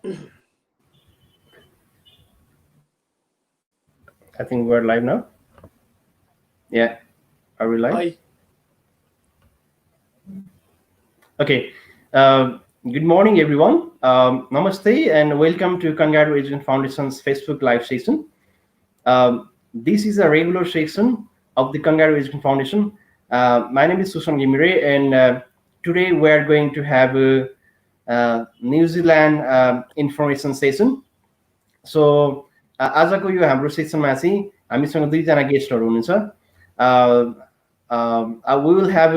I think we're live now. Yeah, are we live? Hi. Okay. Good morning, everyone. Namaste and welcome to Kangaroo Education Foundation's Facebook Live session. This is a regular session of the Kangaroo Education Foundation. My name is Sushan Ghimire, and today we are going to have a New Zealand information session. So आजको यो हाम्रो सेसनमा चाहिँ हामीसँग दुईजना गेस्टहरू हुनुहुन्छ. We will have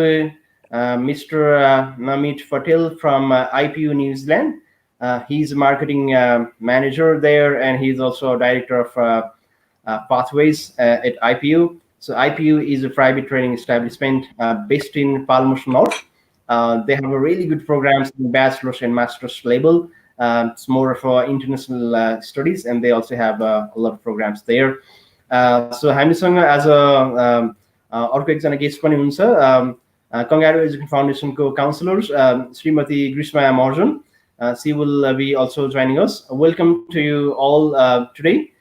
Mr. Nameet Patil from IPU New Zealand. He's a marketing manager there, and he's also a director of pathways at IPU. So IPU is a private training establishment based in Palmus North. They have a really good programs in bachelor's and master's level. It's more for international studies, and they also have a lot of programs there. So हामीसँग आज अर्को एकजना guest पनि हुनुहुन्छ. Kangaroo Education Foundation co-counselors, Srimati Grishma Maharjan. She will be also joining us. Welcome to you all today.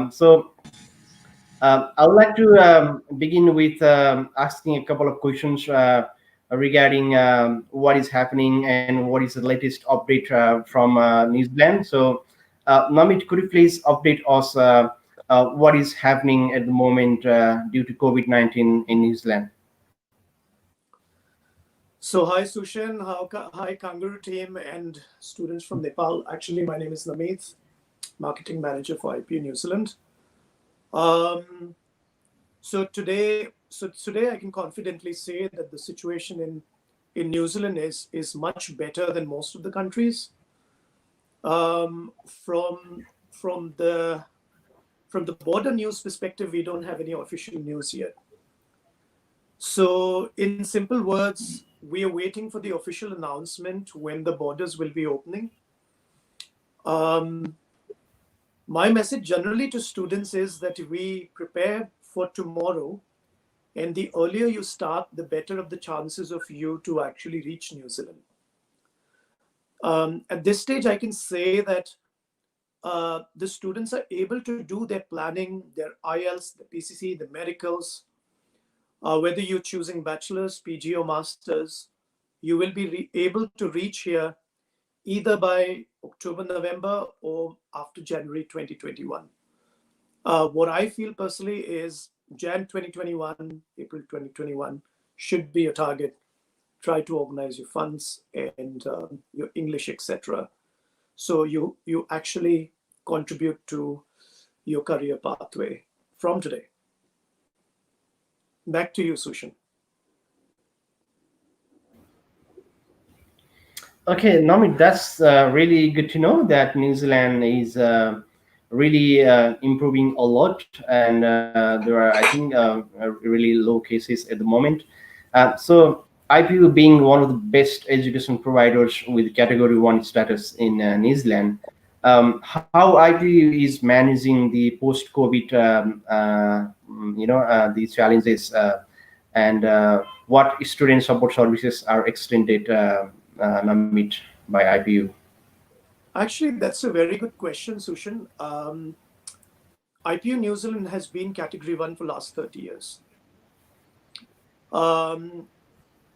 So I would like to begin with asking a couple of questions regarding what is happening and what is the latest update from New Zealand. So, Nameet, could you please update us what is happening at the moment due to COVID-19 in New Zealand? So hi Sushan, hi Kangaroo team and students from Nepal. Actually, my name is Nameet, marketing manager for IPU New Zealand. So today I can confidently say that the situation in New Zealand is much better than most of the countries. From the border news perspective, we don't have any official news yet. So in simple words, we are waiting for the official announcement when the borders will be opening. My message generally to students is that we prepare for tomorrow, and the earlier you start, the better of the chances of you to actually reach New Zealand. At this stage, I can say that the students are able to do their planning, their IELTS, the PCC, the medicals. Whether you're choosing bachelor's, PG or master's, you will be able to reach here either by October, November, or after January 2021. What I feel personally is Jan 2021, April 2021 should be a target. Try to organize your funds and your English, etc. So you actually contribute to your career pathway from today. Back to you, Sushan. Okay, Nameet, that's really good to know that New Zealand is really improving a lot, and there are, I think, really low cases at the moment. So IPU being one of the best education providers with Category 1 status in New Zealand, how IPU is managing the post-COVID, the challenges, and what student support services are extended, Nameet, by IPU? Actually, that's a very good question, Sushan. IPU New Zealand has been Category 1 for the last 30 years.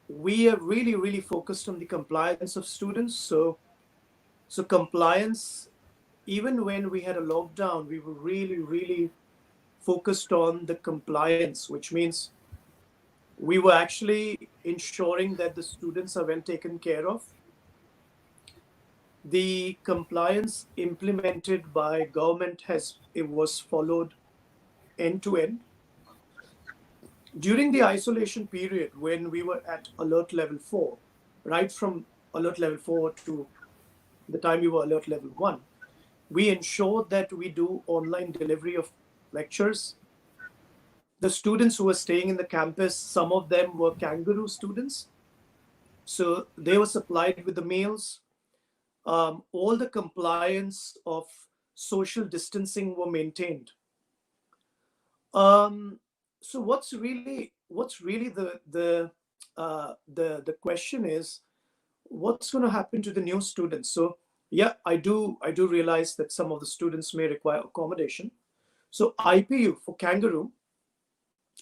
We are really focused on the compliance of students. So compliance, even when we had a lockdown, we were really focused on the compliance, which means we were actually ensuring that the students are well taken care of. The compliance implemented by government was followed end to end. During the isolation period, when we were at alert level 4, right from alert level 4 to the time we were alert level 1, we ensured that we do online delivery of lectures. The students who were staying in the campus, some of them were Kangaroo students. So they were supplied with the meals. All the compliance of social distancing were maintained. So what's really the question is, what's going to happen to the new students? So Yeah, I do realize that some of the students may require accommodation. So IPU for Kangaroo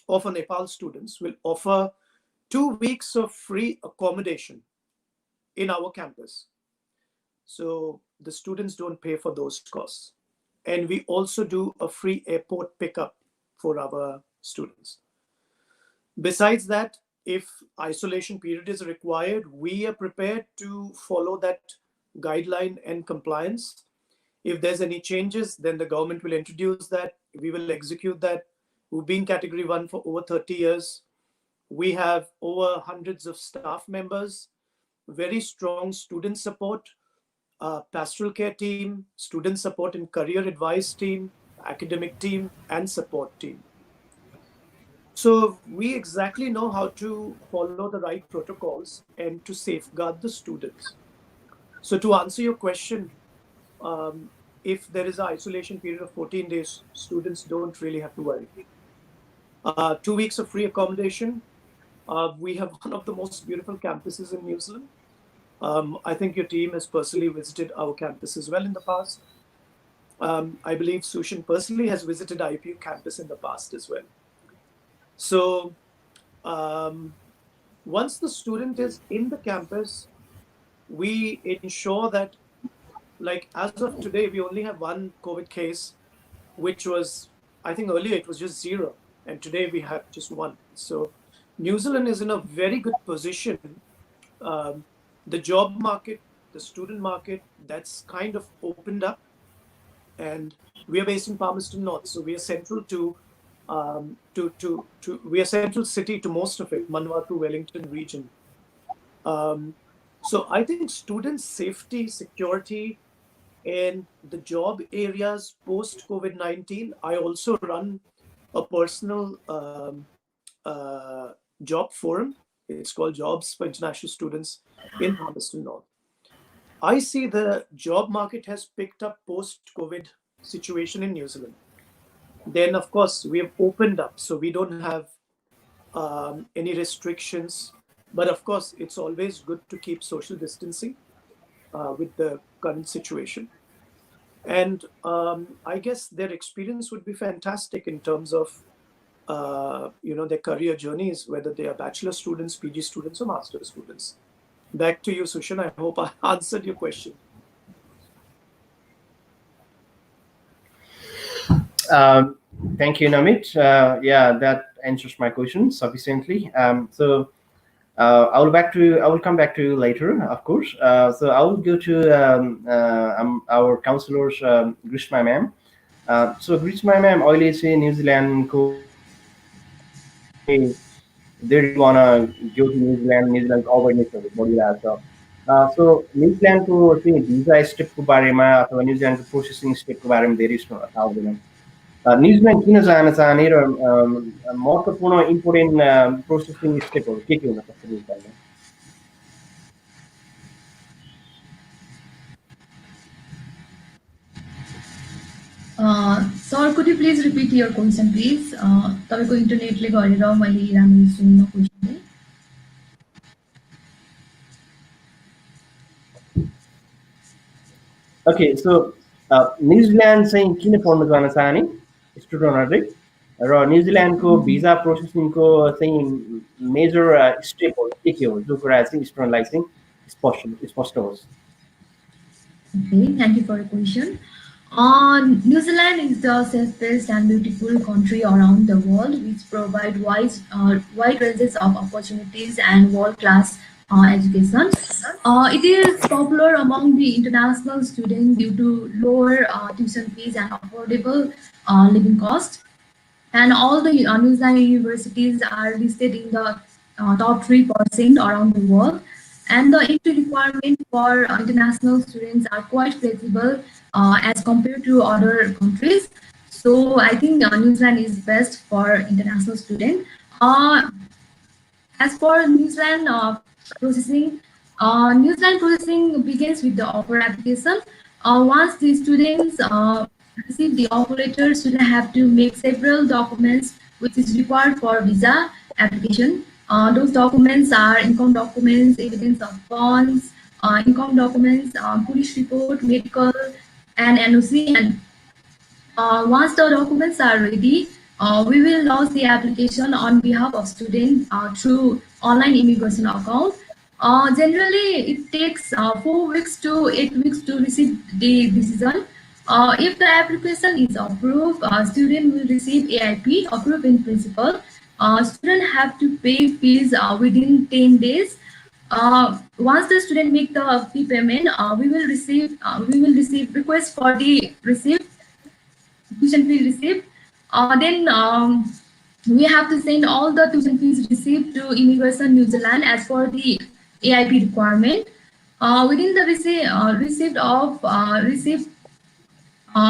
or for Nepal students will offer 2 weeks of free accommodation in our campus. So the students don't pay for those costs. And we also do a free airport pickup for our students. Besides that, if isolation period is required, we are prepared to follow that guideline and compliance. If there's any changes, then the government will introduce that. We will execute that. We've been category 1 for over 30 years. We have over hundreds of staff members, very strong student support, pastoral care team, student support and career advice team, academic team, and support team. So we exactly know how to follow the right protocols and to safeguard the students. So to answer your question, if there is an isolation period of 14 days, students don't really have to worry. 2 weeks of free accommodation. We have one of the most beautiful campuses in New Zealand. I think your team has personally visited our campus as well in the past. I believe Sushan personally has visited IPU campus in the past as well. So once the student is in the campus, we ensure that, like as of today, we only have one COVID case, which was, I think earlier it was just 0, and today we have just 1. So New Zealand is in a very good position. The job market, the student market, that's kind of opened up, and we are based in Palmerston North, so we are central to we are central city to most of it, Manawatu, Wellington region. So I think student safety, security, and the job areas post COVID-19. I also run a personal job forum. It's called Jobs for International Students in Palmerston North. I see the job market has picked up post-COVID situation in New Zealand. Then, of course, we have opened up, so we don't have any restrictions. But of course, it's always good to keep social distancing with the current situation. And I guess their experience would be fantastic in terms of their career journeys, whether they are bachelor students, PG students, or master students. Back to you, Sushan. I hope I answered your question. Thank you, Nameet. Yeah, that answers my question sufficiently. I will come back to you later, of course. So I will go to our counselors, Grishma ma'am. So Grishma ma'am, अहिले चाहिँ न्युजिल्यान्डको they really wanna go to New Zealand, न्युजिल्यान्डको अवेरनेसहरू बढिरहेको छ. सो न्युजिल्यान्डको चाहिँ भिजा स्टेपको बारेमा अथवा न्युजिल्यान्डको processing स्टेपको बारेमा धेरै थाहा हुँदैन. न्युजिल्यान्ड किन जान चाहने र महत्त्वपूर्ण इम्पोर्टेन्ट प्रोसेसिङ स्टेपहरू के हुन सक्छ न्युजिल्यान्डमा? Sir, could you please repeat your question, please? तपाईँको इन्टरनेटले गरेर मैले राम्ररी सुन्न क्वेसन. Okay, so न्युजिल्यान्ड चाहिँ किन पढ्न जान चाहने स्टुडेन्टहरूले र न्युजिल्यान्डको भिजा प्रोसेसिङको चाहिँ मेजर स्टेपहरू के हो, जो कुरा चाहिँ स्टुडेन्टलाई चाहिँ स्पष्ट होस्. Okay, thank you for your question. New Zealand is the safest and beautiful country around the world, which provide wide ranges of opportunities and world-class education. It is popular among the international students due to lower tuition fees and affordable living costs. And all the New Zealand universities are listed in the top 3% around the world. And the entry requirements for international students are quite flexible as compared to other countries. So I think New Zealand is best for international students. As for New Zealand processing, New Zealand processing begins with the offer application. Once the students receive the offer letter, students have to make several documents which is required for visa application. Those documents are income documents, evidence of funds, income documents, police report, medical, and NOC. And once the documents are ready, we will launch the application on behalf of student through online immigration account. Generally, it takes 4 weeks to 8 weeks to receive the decision. If the application is approved, student will receive AIP approved in principle. Student have to pay fees within 10 days. Once the student make the fee payment, we will receive request for the receipt tuition fee receipt. Then we have to send all the tuition fees received to Immigration New Zealand as per the AIP requirement. Within the receipt of receipt,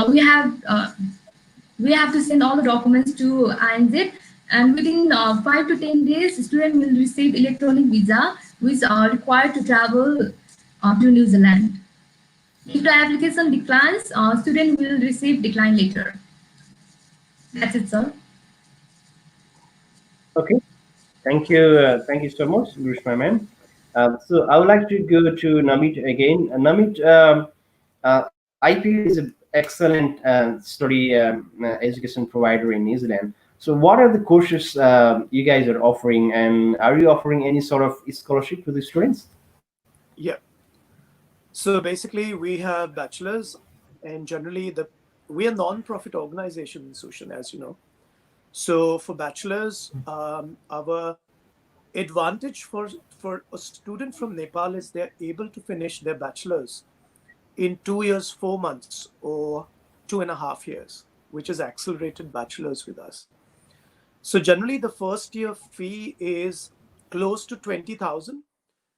we have to send all the documents to INZ, and within 5 to 10 days, student will receive electronic visa, which are required to travel to New Zealand. If the application declines, student will receive decline letter. That's it, sir. Okay, thank you so much, Grishma ma'am. So I would like to go to Nameet again. Nameet, IPU is an excellent study education provider in New Zealand. So what are the courses you guys are offering, and are you offering any sort of scholarship to the students? Yeah. So basically, we have bachelors, and generally we are non-profit organization, Sushan, as you know. So for bachelors, our advantage for a student from Nepal is they're able to finish their bachelors in 2 years, 4 months, or 2.5 years, which is accelerated bachelors with us. So generally, the first year fee is close to 20,000,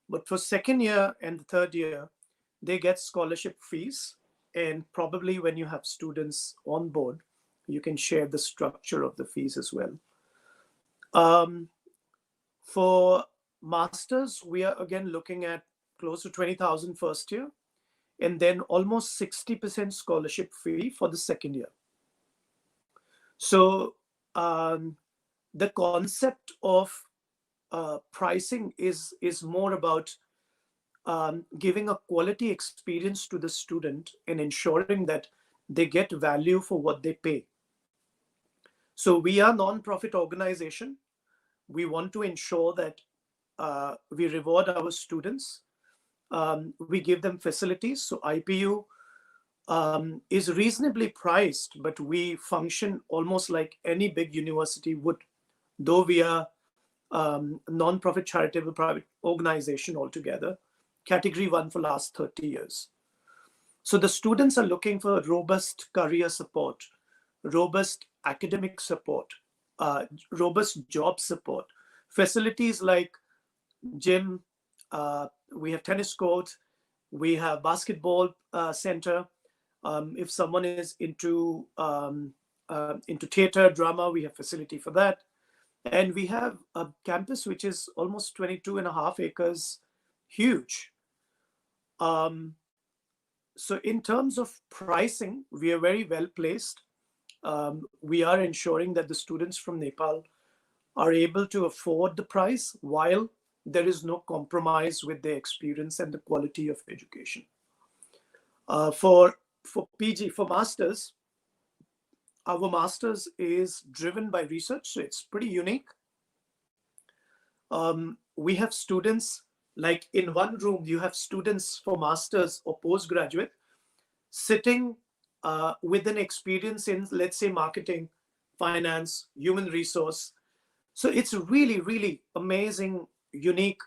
but for second year and the third year, they get scholarship fees. And probably when you have students on board, you can share the structure of the fees as well. For masters, we are again looking at close to 20,000 first year, and then almost 60% scholarship fee for the second year. So the concept of pricing is more about giving a quality experience to the student and ensuring that they get value for what they pay. So we are a non-profit organization. We want to ensure that we reward our students. We give them facilities. So IPU is reasonably priced, but we function almost like any big university would, though we are non-profit charitable private organization altogether, category 1 for last 30 years. So the students are looking for robust career support, robust academic support, robust job support, facilities like gym, we have tennis court, we have basketball center. If someone is into theater, drama, we have facility for that. And we have a campus which is almost 22.5 acres, huge. So in terms of pricing, we are very well placed. We are ensuring that the students from Nepal are able to afford the price while there is no compromise with their experience and the quality of education. For PG, for masters, our masters is driven by research, so it's pretty unique. We have students, like in one room, you have students for masters or postgraduate sitting with an experience in, let's say, marketing, finance, human resource. So it's really, really amazing, unique,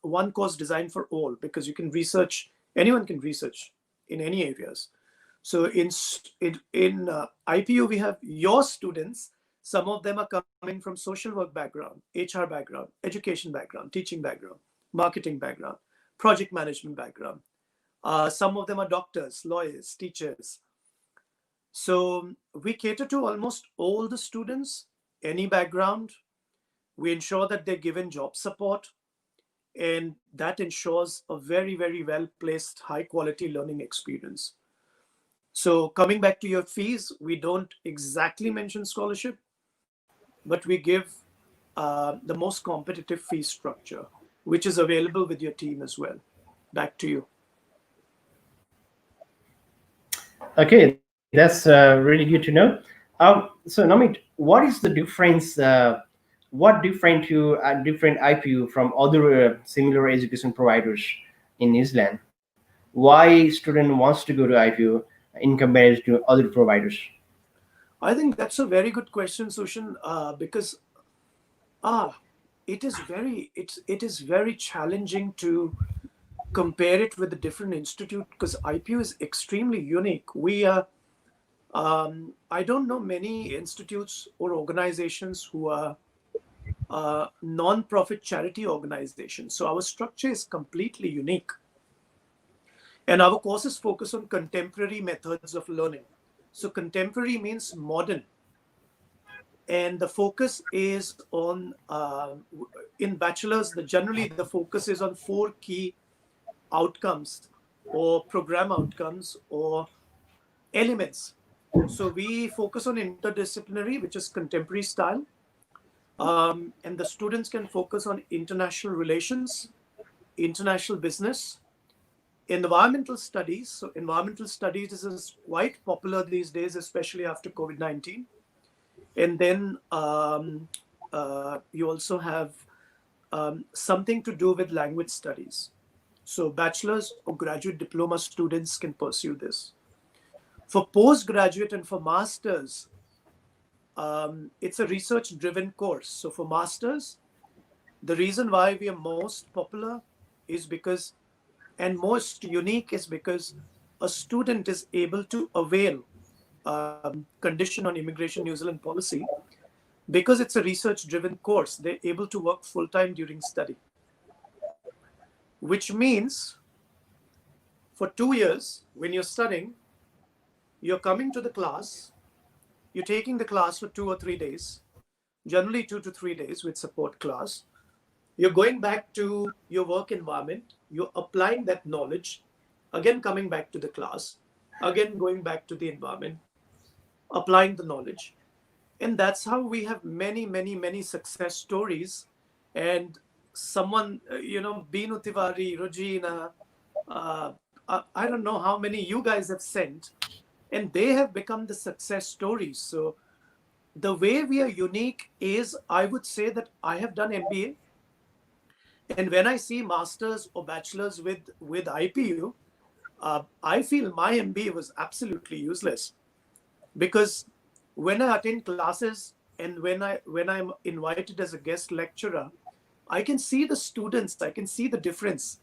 one course designed for all, because you can research, anyone can research in any areas. So in IPU, we have your students. Some of them are coming from social work background, HR background, education background, teaching background, marketing background, project management background. Some of them are doctors, lawyers, teachers. So we cater to almost all the students, any background. We ensure that they're given job support, and that ensures a very, very well-placed, high-quality learning experience. So coming back to your fees, we don't exactly mention scholarship, but we give the most competitive fee structure, which is available with your team as well. Back to you. Okay, that's really good to know. So Namit, what is the difference? What different you different IPU from other similar education providers in New Zealand? Why student wants to go to IPU in comparison to other providers? I think that's a very good question, Sushan, because ah, it is very challenging to compare it with a different institute because IPU is extremely unique. I don't know many institutes or organizations who are non-profit charity organizations. So our structure is completely unique. And our courses focus on contemporary methods of learning. So contemporary means modern. And the focus is on, in bachelor's, generally the focus is on four key outcomes or program outcomes or elements. So we focus on interdisciplinary, which is contemporary style. And the students can focus on international relations, international business, environmental studies. So environmental studies is quite popular these days, especially after COVID-19. And then you also have something to do with language studies. So bachelor's or graduate diploma students can pursue this. For postgraduate and for masters, it's a research-driven course. So for masters, the reason why we are most popular is because, and most unique is because a student is able to avail condition on immigration New Zealand policy. Because it's a research-driven course, they're able to work full-time during study, which means for 2 years, when you're studying, you're coming to the class, you're taking the class for 2 or 3 days, generally 2 to 3 days with support class. You're going back to your work environment, you're applying that knowledge, again coming back to the class, again going back to the environment, applying the knowledge. And that's how we have many success stories. And someone, Binu Tiwari, Regina, I don't know how many you guys have sent, and they have become the success stories. So the way we are unique is, I would say that I have done MBA, and when I see masters or bachelors with IPU, I feel my MBA was absolutely useless, because when I attend classes and when I'm invited as a guest lecturer, I can see the students, I can see the difference.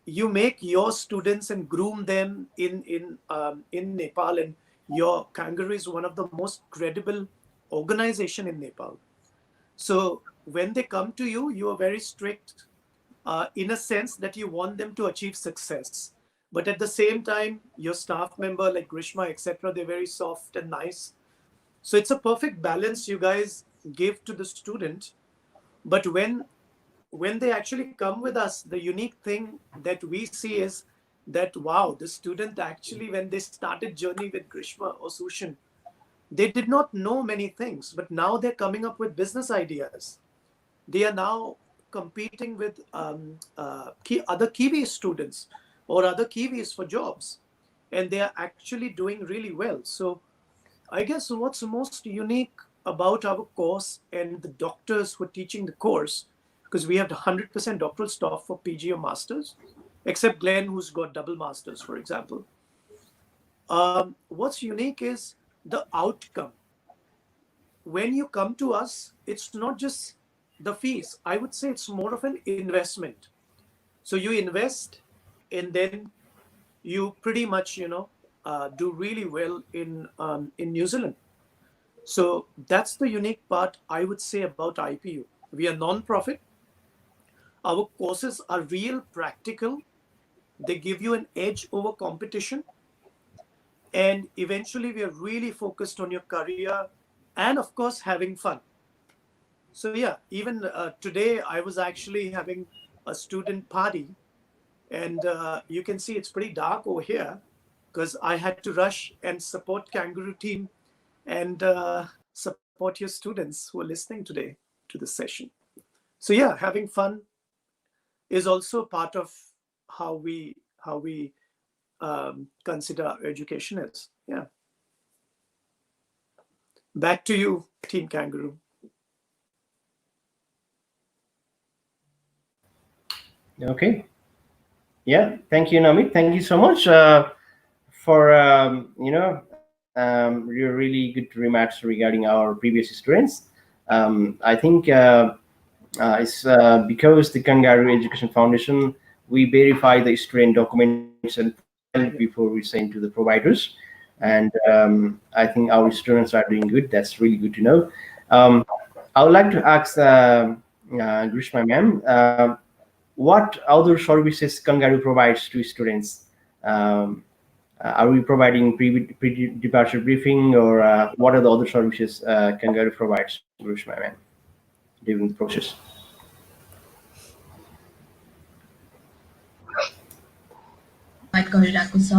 You make your students and groom them in Nepal, and your Kangaroo is one of the most credible organization in Nepal. So when they come to you, you are very strict, in a sense that you want them to achieve success. But at the same time, your staff member like Grishma, etc., they're very soft and nice. So it's a perfect balance you guys give to the student. But when they actually come with us, the unique thing that we see is that, wow, the student actually, when they started journey with Grishma or Sushan, they did not know many things, but now they're coming up with business ideas. They are now competing with other Kiwi students or other Kiwis for jobs, and they are actually doing really well. So I guess what's most unique about our course and the doctors who are teaching the course, because we have 100% doctoral staff for PG or masters, except Glenn, who's got double masters, for example. What's unique is the outcome. When you come to us, it's not just the fees. I would say it's more of an investment. So you invest, and then you pretty much, do really well in New Zealand. So that's the unique part I would say about IPU. We are non-profit. Our courses are real practical. They give you an edge over competition. And eventually we are really focused on your career and of course having fun. So yeah, even today I was actually having a student party, and you can see it's pretty dark over here because I had to rush and support Kangaroo team and support your students who are listening today to this session. So yeah, having fun is also part of how we consider our education is. Yeah. Back to you, Team Kangaroo. Okay. Yeah. Thank you, Namit. Thank you so much for your really good remarks regarding our previous students. I think it's because the Kangaroo Education Foundation, we verify the student documents and profile before we send to the providers. And I think our students are doing good. That's really good to know. Um, I would like to ask Grishma ma'am, what other services Kangaroo provides to students? Um, are we providing pre-departure briefing, or what are the other services Kangaroo provides, Grishma ma'am, during the process? Provide गरिरहेको छ.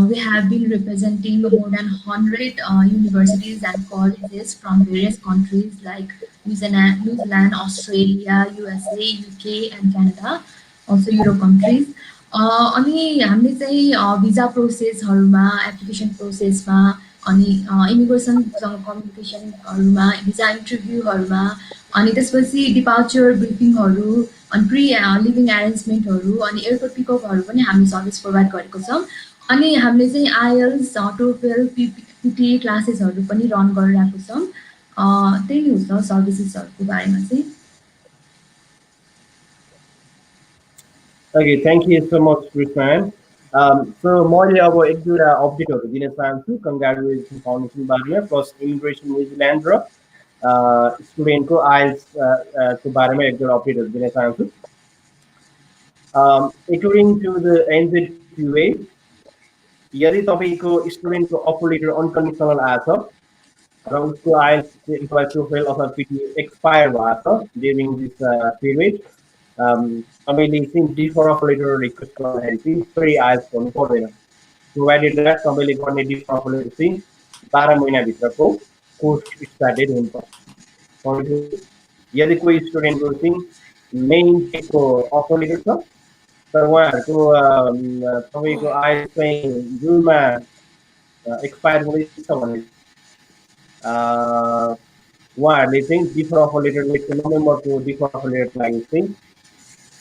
We have been representing more than 100 universities and colleges from various countries like New Zealand, Australia, USA, UK, and Canada, also Europe countries. अनि हामीले चाहिँ भिजा प्रोसेसहरूमा, application प्रोसेसमा, अनि इमिग्रेसनसँग कम्युनिकेसनहरूमा, भिजा इन्टरभ्यूहरूमा, अनि त्यसपछि डिपार्चर ब्रिफिङहरू, अनि प्री लिभिङ एरेन्जमेन्टहरू, अनि एयरपोर्ट पिकअपहरू पनि हामीले सर्भिस प्रोभाइड गरेको छौँ. अनि हामीले चाहिँ आइएल्स, टोफेल, पिटिए क्लासेसहरू पनि रन गरिरहेको छौँ. त्यही हुन्छ सर्भिसेसहरूको बारेमा चाहिँ. Okay, thank you so much, Krishna. So मैले अब एक दुईवटा अपडेटहरू दिन चाहन्छु Kangaroo Education Foundation बारेमा, प्लस इमिग्रेसन न्युजिल्यान्ड र स्टुडेन्टको आइएल्स को बारेमा एक दुईवटा अपडेटहरू दिन चाहन्छु. According to the NZQA, यदि तपाईँको स्टुडेन्टको अफर लेटर अनकन्डिसनल आएछ र उसको आइएल्स प्रोफाइल अथवा पिटी एक्सपायर भएको छ ड्युरिङ दिस पिरियड, तपाईँले चाहिँ डिफर अफर लेटर रिक्वेस्ट गर्दाखेरि चाहिँ फेरि आइएल्स गर्नु पर्दैन, प्रोभाइडेड द्याट तपाईँले गर्ने डिफर अफर लेटर चाहिँ 12 महिनाभित्रको कोर्स स्टार्टेड हुन्छ. यदि कोही स्टुडेन्टको चाहिँ मेन टेकको अफर लेटर छ तर उहाँहरूको तपाईँको आइएल्स चाहिँ जुनमा एक्सपायर हुँदैछ भने उहाँहरूले चाहिँ डिफर अफर लेटर नोभेम्बरको डिफर अफर लेटरको लागि चाहिँ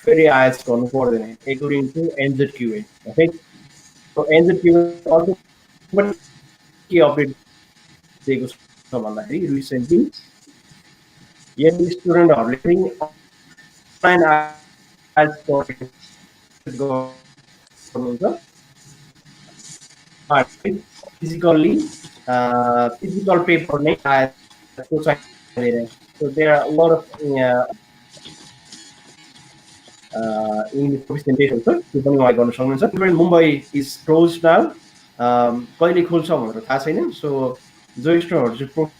फेरि आइएल्स गर्नु पर्दैन, according to NZQA. Okay, so NZQA also के अपडेट दिएको छ भन्दाखेरि रिसेन्टली यदि स्टुडेन्टहरूले चाहिँ अनलाइन आइएल्स गर्नुहुन्छ फिजिकल पेपर नै आइएल्सको चाहिँदैन. So there are a lot of English presentation, sir. त्यो पनि उहाँ गर्न सक्नुहुन्छ. Mumbai is close now. कहिले खोल्छ भनेर थाहा छैन. सो जो स्टुडेन्टहरू चाहिँ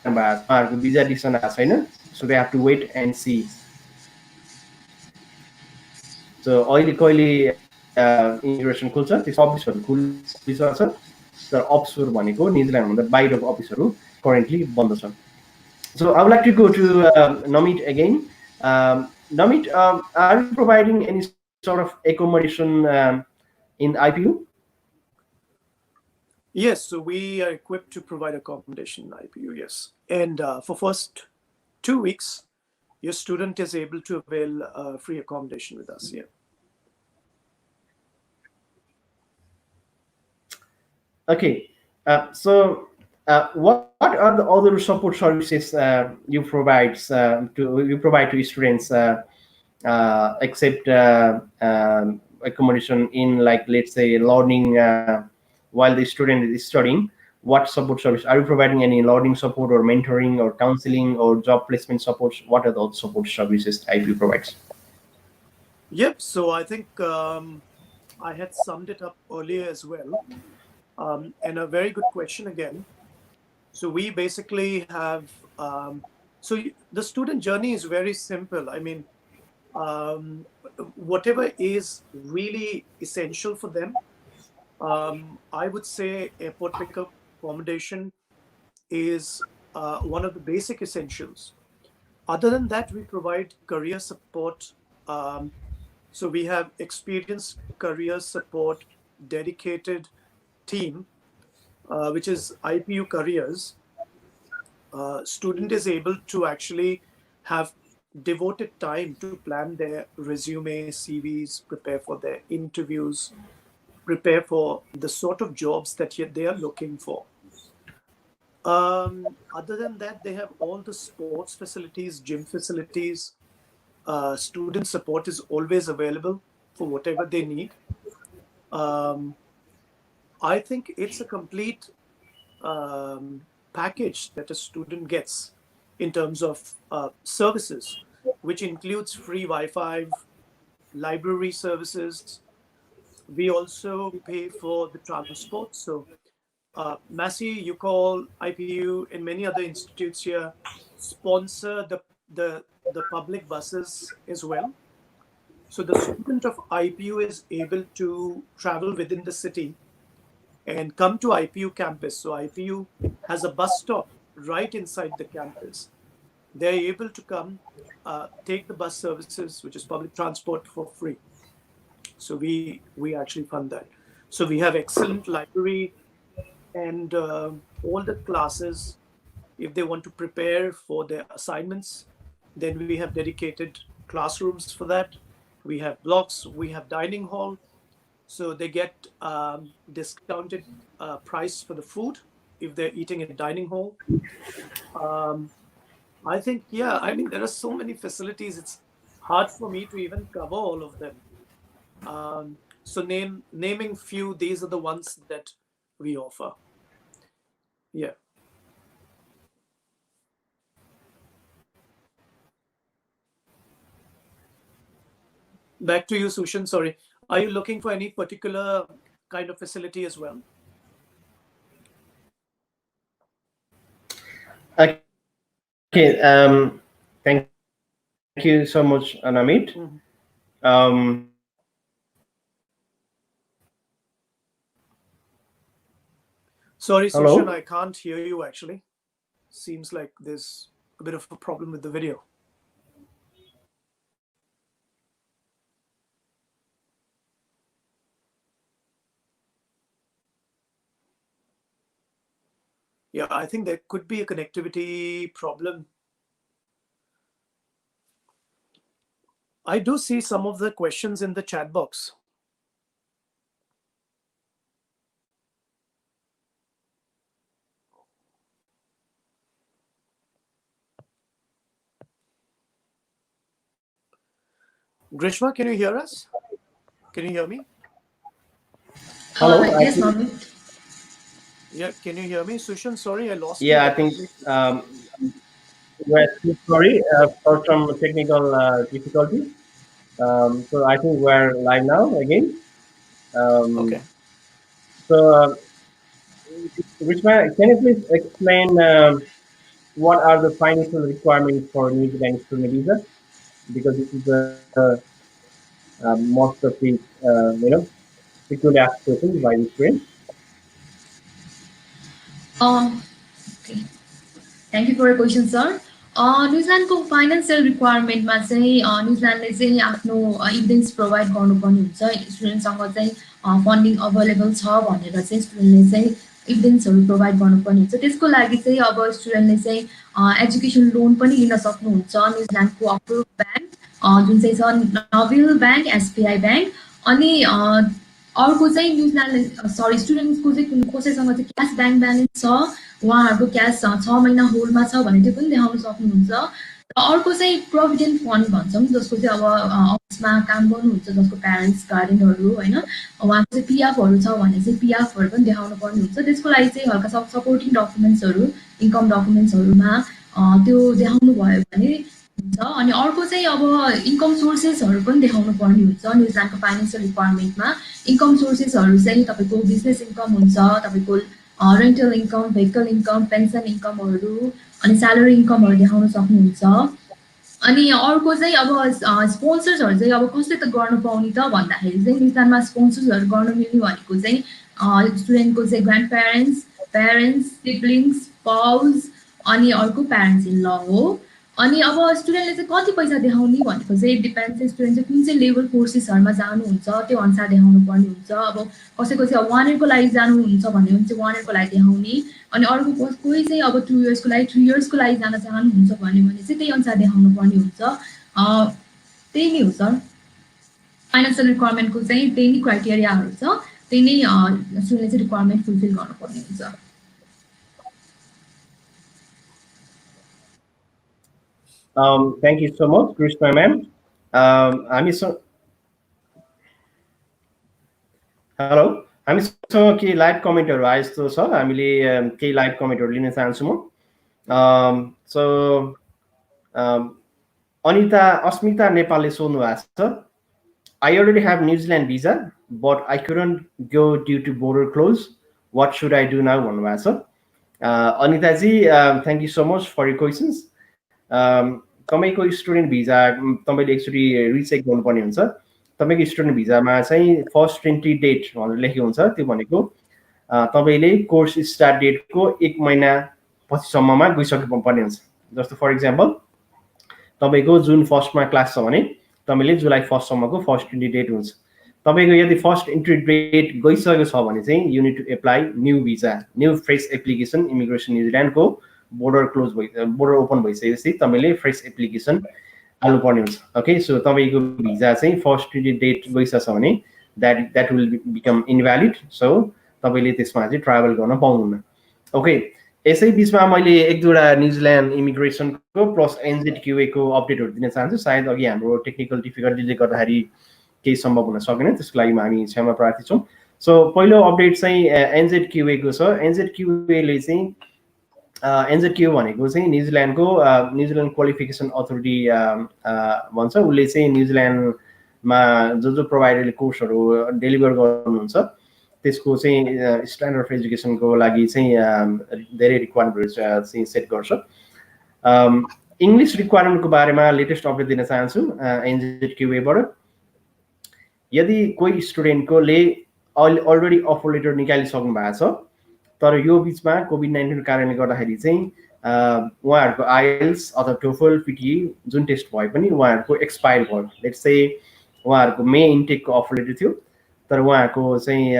उहाँहरूको भिजा डिसिसन आएको छैन, so they have to wait and see. So अहिले कहिले इमिग्रेसन खुल्छ त्यो अफिसहरू खुलिसकेको छ, तर अफिसहरू भनेको न्युजिल्यान्डभन्दा बाहिरको अफिसहरू करेन्टली बन्द छ. So I would like to go to Nameet again. Nameet, are you providing any sort of accommodation in IPU? Yes, so we are equipped to provide accommodation in IPU, yes. And for first 2 weeks, your student is able to avail free accommodation with us, yeah. Okay, so what are the other support services you provide to students except accommodation in, like, let's say, learning while the student is studying? What support service are you providing? Any learning support or mentoring or counseling or job placement supports? What are those support services IPU provides? Yep, so I think I had summed it up earlier as well. And a very good question again. So we basically have, so the student journey is very simple. I mean, whatever is really essential for them, I would say airport pickup accommodation is one of the basic essentials. Other than that, we provide career support. So we have experienced career support dedicated team, which is IPU Careers. Student is able to actually have devoted time to plan their resume, CVs, prepare for their interviews, prepare for the sort of jobs that they are looking for. Other than that, they have all the sports facilities, gym facilities. Student support is always available for whatever they need. I think it's a complete package that a student gets in terms of services, which includes free Wi-Fi, library services. We also pay for the transport. So, Massey, you call IPU and many other institutes here sponsor the public buses as well. So the student of IPU is able to travel within the city and come to IPU campus. So IPU has a bus stop right inside the campus. They're able to come, take the bus services, which is public transport, for free. So we actually fund that. So we have excellent library and all the classes. If they want to prepare for their assignments, then we have dedicated classrooms for that. We have blocks, we have dining hall. So they get discounted price for the food if they're eating at dining hall. I think, yeah, I mean, there are so many facilities. It's hard for me to even cover all of them. So naming few, these are the ones that we offer. Yeah. Back to you, Sushan. Sorry. Are you looking for any particular kind of facility as well? Okay. Thank you so much, Nameet. Sorry, Hello? Sushan, I can't hear you actually. Seems like there's a bit of a problem with the video. Yeah, I think there could be a connectivity problem. I do see some of the questions in the chat box. Grishma, can you hear us? Can you hear me? Hello? Yes, Nameet. Yeah, can you hear me? Sushan, sorry, I lost you. Yeah, I think we're sorry for some technical difficulty. So I think we're live now again. Okay. So, Grishma, can you please explain what are the financial requirements for New Zealand student visa? Because this is the most of the frequently asked questions by the students. Okay. Thank you for your question, sir. न्युजिल्यान्डको financial रिक्वायरमेन्टमा चाहिँ न्युजिल्यान्डले चाहिँ आफ्नो evidence provide गर्नुपर्ने हुन्छ स्टुडेन्टसँग चाहिँ funding available छ भनेर चाहिँ स्टुडेन्टले चाहिँ इभिडेन्सहरू प्रोभाइड गर्नुपर्ने हुन्छ त्यसको लागि चाहिँ अब स्टुडेन्टले चाहिँ एजुकेसन लोन पनि लिन सक्नुहुन्छ न्युजिल्यान्डको अप्रुभ ब्याङ्क जुन चाहिँ छ नोबेल ब्याङ्क एसबिआई ब्याङ्क अनि अर्को चाहिँ न्युजिल्यान्डले सरी स्टुडेन्ट्सको चाहिँ कसैसँग चाहिँ क्यास ब्याङ्क ब्यालेन्स छ उहाँहरूको क्यास 6 महिना होल्डमा छ भने त्यो पनि देखाउन सक्नुहुन्छ र अर्को चाहिँ प्रोभिडेन्ट फन्ड भन्छौँ जसको चाहिँ अब अफिसमा काम गर्नुहुन्छ जसको प्यारेन्ट्स गार्डियनहरू होइन उहाँको चाहिँ पिएफहरू छ भने चाहिँ पिएफहरू पनि देखाउनु पर्ने हुन्छ त्यसको लागि चाहिँ हल्का सपोर्टिङ डकुमेन्ट्सहरू इन्कम डकुमेन्ट्सहरूमा त्यो देखाउनु भयो भने हुन्छ अनि अर्को चाहिँ अब इन्कम सोर्सेसहरू पनि देखाउनु पर्ने हुन्छ न्युजिल्यान्डको फाइनेन्सियल रिक्वायरमेन्टमा इन्कम सोर्सेसहरू चाहिँ तपाईँको बिजनेस इन्कम हुन्छ तपाईँको rental income vehicle income pension इन्कमहरू अनि स्यालेरी इन्कमहरू देखाउन सक्नुहुन्छ अनि अर्को चाहिँ अब स्पोन्सर्सहरू चाहिँ अब कसले त गर्न पाउने त भन्दाखेरि चाहिँ न्युजिल्यान्डमा स्पोन्सर्सहरू गर्न मिल्ने भनेको चाहिँ स्टुडेन्टको चाहिँ ग्रान्ड प्यारेन्ट्स सिब्लिङ्स स्पाउस अनि अर्को प्यारेन्ट्स इन ल हो अनि अब स्टुडेन्टले चाहिँ कति पैसा देखाउने भनेको चाहिँ डिपेन्ड्स स्टुडेन्ट चाहिँ कुन चाहिँ लेभल कोर्सेसहरूमा जानुहुन्छ त्यो अनुसार देखाउनु पर्ने हुन्छ। अब कसैको चाहिँ 1 इयरको लागि जानुहुन्छ भने चाहिँ 1 इयरको लागि देखाउने, अनि अर्को कोही चाहिँ अब 2 इयर्सको लागि 3 इयर्सको लागि जान चाहनुहुन्छ भने चाहिँ त्यही अनुसार देखाउनु पर्ने हुन्छ। त्यही नै हो सर, फाइनेन्सियल रिक्वायरमेन्टको चाहिँ त्यही नै क्राइटेरियाहरू छ, त्यही नै स्टुडेन्टले चाहिँ रिक्वायरमेन्ट फुलफिल गर्नुपर्ने हुन्छ। Thank you so much, Grishma ma'am. Hello, हामीसँग केही लाइभ कमेन्टहरू आए जस्तो छ, हामीले केही लाइभ कमेन्टहरू लिन चाहन्छु म। सो अनिता अस्मिता नेपालले सोध्नु भएको छ, I already have New Zealand visa, but I couldn't go due to border close. What should I do now? भन्नुभएको छ। अनिताजी, thank you so much for your questions. तपाईको स्टुडेन्ट भिजा तपाईले एकचोटि रिचेक गर्नुपर्ने हुन्छ। तपाईको स्टुडेन्ट भिजामा चाहिँ फर्स्ट एन्ट्री डेट भनेर लेखेको हुन्छ, त्यो भनेको तपाईले कोर्स स्टार्ट डेटको 1 महिना पछिसम्ममा गइसक्नु पर्ने हुन्छ। जस्तो फर एक्जाम्पल तपाईको जुन 1 मा क्लास छ भने तपाईले जुलाई 1 सम्मको फर्स्ट एन्ट्री डेट हुन्छ। तपाईको यदि फर्स्ट एन्ट्री डेट गइसकेको छ भने चाहिँ you need to apply new visa, new fresh application. Immigration न्युजिल्यान्डको बोर्डर क्लोज बोर्डर ओपन भइसकेपछि तपाईले फ्रेश एप्लिकेसन हाल्नुपर्ने हुन्छ। ओके, सो तपाईको भिजा चाहिँ फर्स्ट एन्ट्री डेट गइसक्छ भने द्याट विल बिकम इनभ्यालिड, सो तपाईले त्यसमा चाहिँ ट्राभल गर्न पाउनुहुन्न। ओके, यसै बिचमा मैले एक दुईवटा न्युजिल्यान्ड इमिग्रेसनको प्लस एनजेडक्युए को अपडेटहरू दिन चाहन्छु। सायद अघि हाम्रो टेक्निकल डिफिकल्टीले गर्दाखेरि केही सम्भव हुन सकेन, त्यसको लागि हामी क्षमा प्रार्थी छौँ। सो पहिलो अपडेट चाहिँ एनजेडक्युए को छ। एनजेडक्युएले चाहिँ एनजेडक्यू भनेको चाहिँ न्युजिल्यान्डको न्युजिल्यान्ड क्वालिफिकेसन अथोरिटी भन्छ। उसले चाहिँ न्युजिल्यान्डमा जो प्रोभाइडरले कोर्सहरू डेलिभर गर्नुहुन्छ त्यसको चाहिँ स्ट्यान्डर्ड अफ एजुकेसनको लागि चाहिँ धेरै रिक्वायरमेन्टहरू चाहिँ सेट गर्छ। इङ्ग्लिस रिक्वायरमेन्टको बारेमा लेटेस्ट अपडेट दिन चाहन्छु एनजेडक्युएबाट। यदि कोही स्टुडेन्टकोले अलरेडी अफर लेटर निकालिसक्नु भएको छ तर यो बिचमा कोभिड-19 कारणले गर्दाखेरि चाहिँ उहाँहरूको आइएल्स अथवा टोफल पिटी जुन टेस्ट भए पनि उहाँहरूको एक्सपायर भयो। लेट्स से उहाँहरूको मे इन्टेकको अफर लेटर थियो तर उहाँको चाहिँ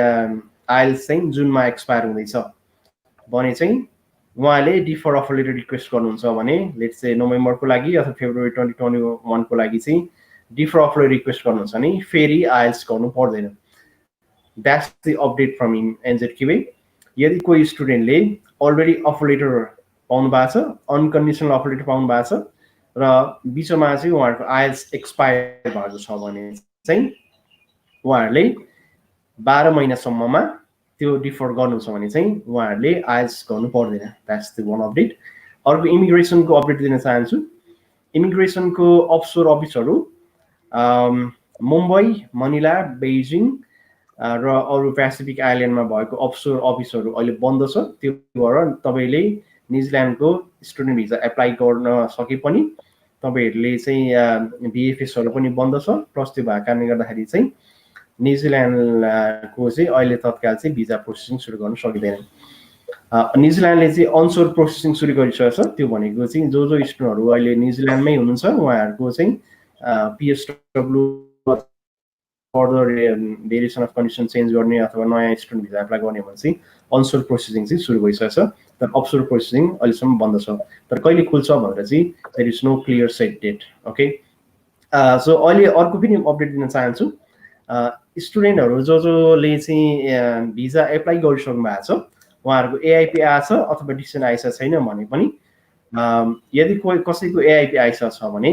आइएल्स चाहिँ जुनमा एक्सपायर हुँदैछ भने चाहिँ उहाँले डिफर अफर लेटर रिक्वेस्ट गर्नुहुन्छ भने लेट्स से नोभेम्बरको लागि अथवा फेब्रुअरी 2021 को लागि चाहिँ डिफर अफर लेटर रिक्वेस्ट गर्नुहुन्छ भने फेरि आइएल्स गर्नु पर्दैन। That's the update from NZQA. यदि कोही स्टुडेन्टले अलरेडी अफर लेटर पाउनु भएको छ, अनकन्डिसनल अफर लेटर पाउनु भएको छ र बिचमा चाहिँ उहाँहरूको आइएल्स एक्सपायर भएको छ भने चाहिँ उहाँहरूले 12 महिनासम्ममा त्यो डिफर गर्नु छ भने चाहिँ उहाँहरूले आइएल्स गर्नु पर्दैन। That's the one update. अर्को इमिग्रेसनको अपडेट दिन चाहन्छु। इमिग्रेसनको अफसोर अफिसहरू मुम्बई, मनिला, बेजिङ र अरू पेसिफिक आइल्यान्डमा भएको अफसोर अफिसहरू अहिले बन्द छ। त्यो भएर तपाईँले न्युजिल्यान्डको स्टुडेन्ट भिजा एप्लाई गर्न सके पनि तपाईँहरूले चाहिँ बिएफएसहरू पनि बन्द छ। प्लस त्यो भएको कारणले गर्दाखेरि चाहिँ न्युजिल्यान्डको चाहिँ अहिले तत्काल चाहिँ भिजा प्रोसेसिङ सुरु गर्न सकिँदैन। न्युजिल्यान्डले चाहिँ अनसोर प्रोसेसिङ सुरु गरिसकेको छ। त्यो भनेको चाहिँ जो स्टुडेन्टहरू अहिले न्युजिल्यान्डमै हुनुहुन्छ उहाँहरूको चाहिँ PSW further variation of condition change गर्ने अथवा नयाँ स्टुडेन्ट भिजा एप्लाई गर्ने भने चाहिँ अनसोर प्रोसेसिङ चाहिँ सुरु भइसकेको छ तर अफसोर प्रोसेसिङ अहिलेसम्म बन्द छ। तर कहिले खुल्छ भनेर चाहिँ there is no clear set date. Okay, so अहिले अर्को पनि अपडेट दिन चाहन्छु। स्टुडेन्टहरू जोले चाहिँ भिजा एप्लाई गरिसक्नु भएको छ उहाँहरूको एआइपी आएछ अथवा डिसिसन आइसकेको छैन भने पनि यदि कोही कसैको एआइपी आइसकेको छ भने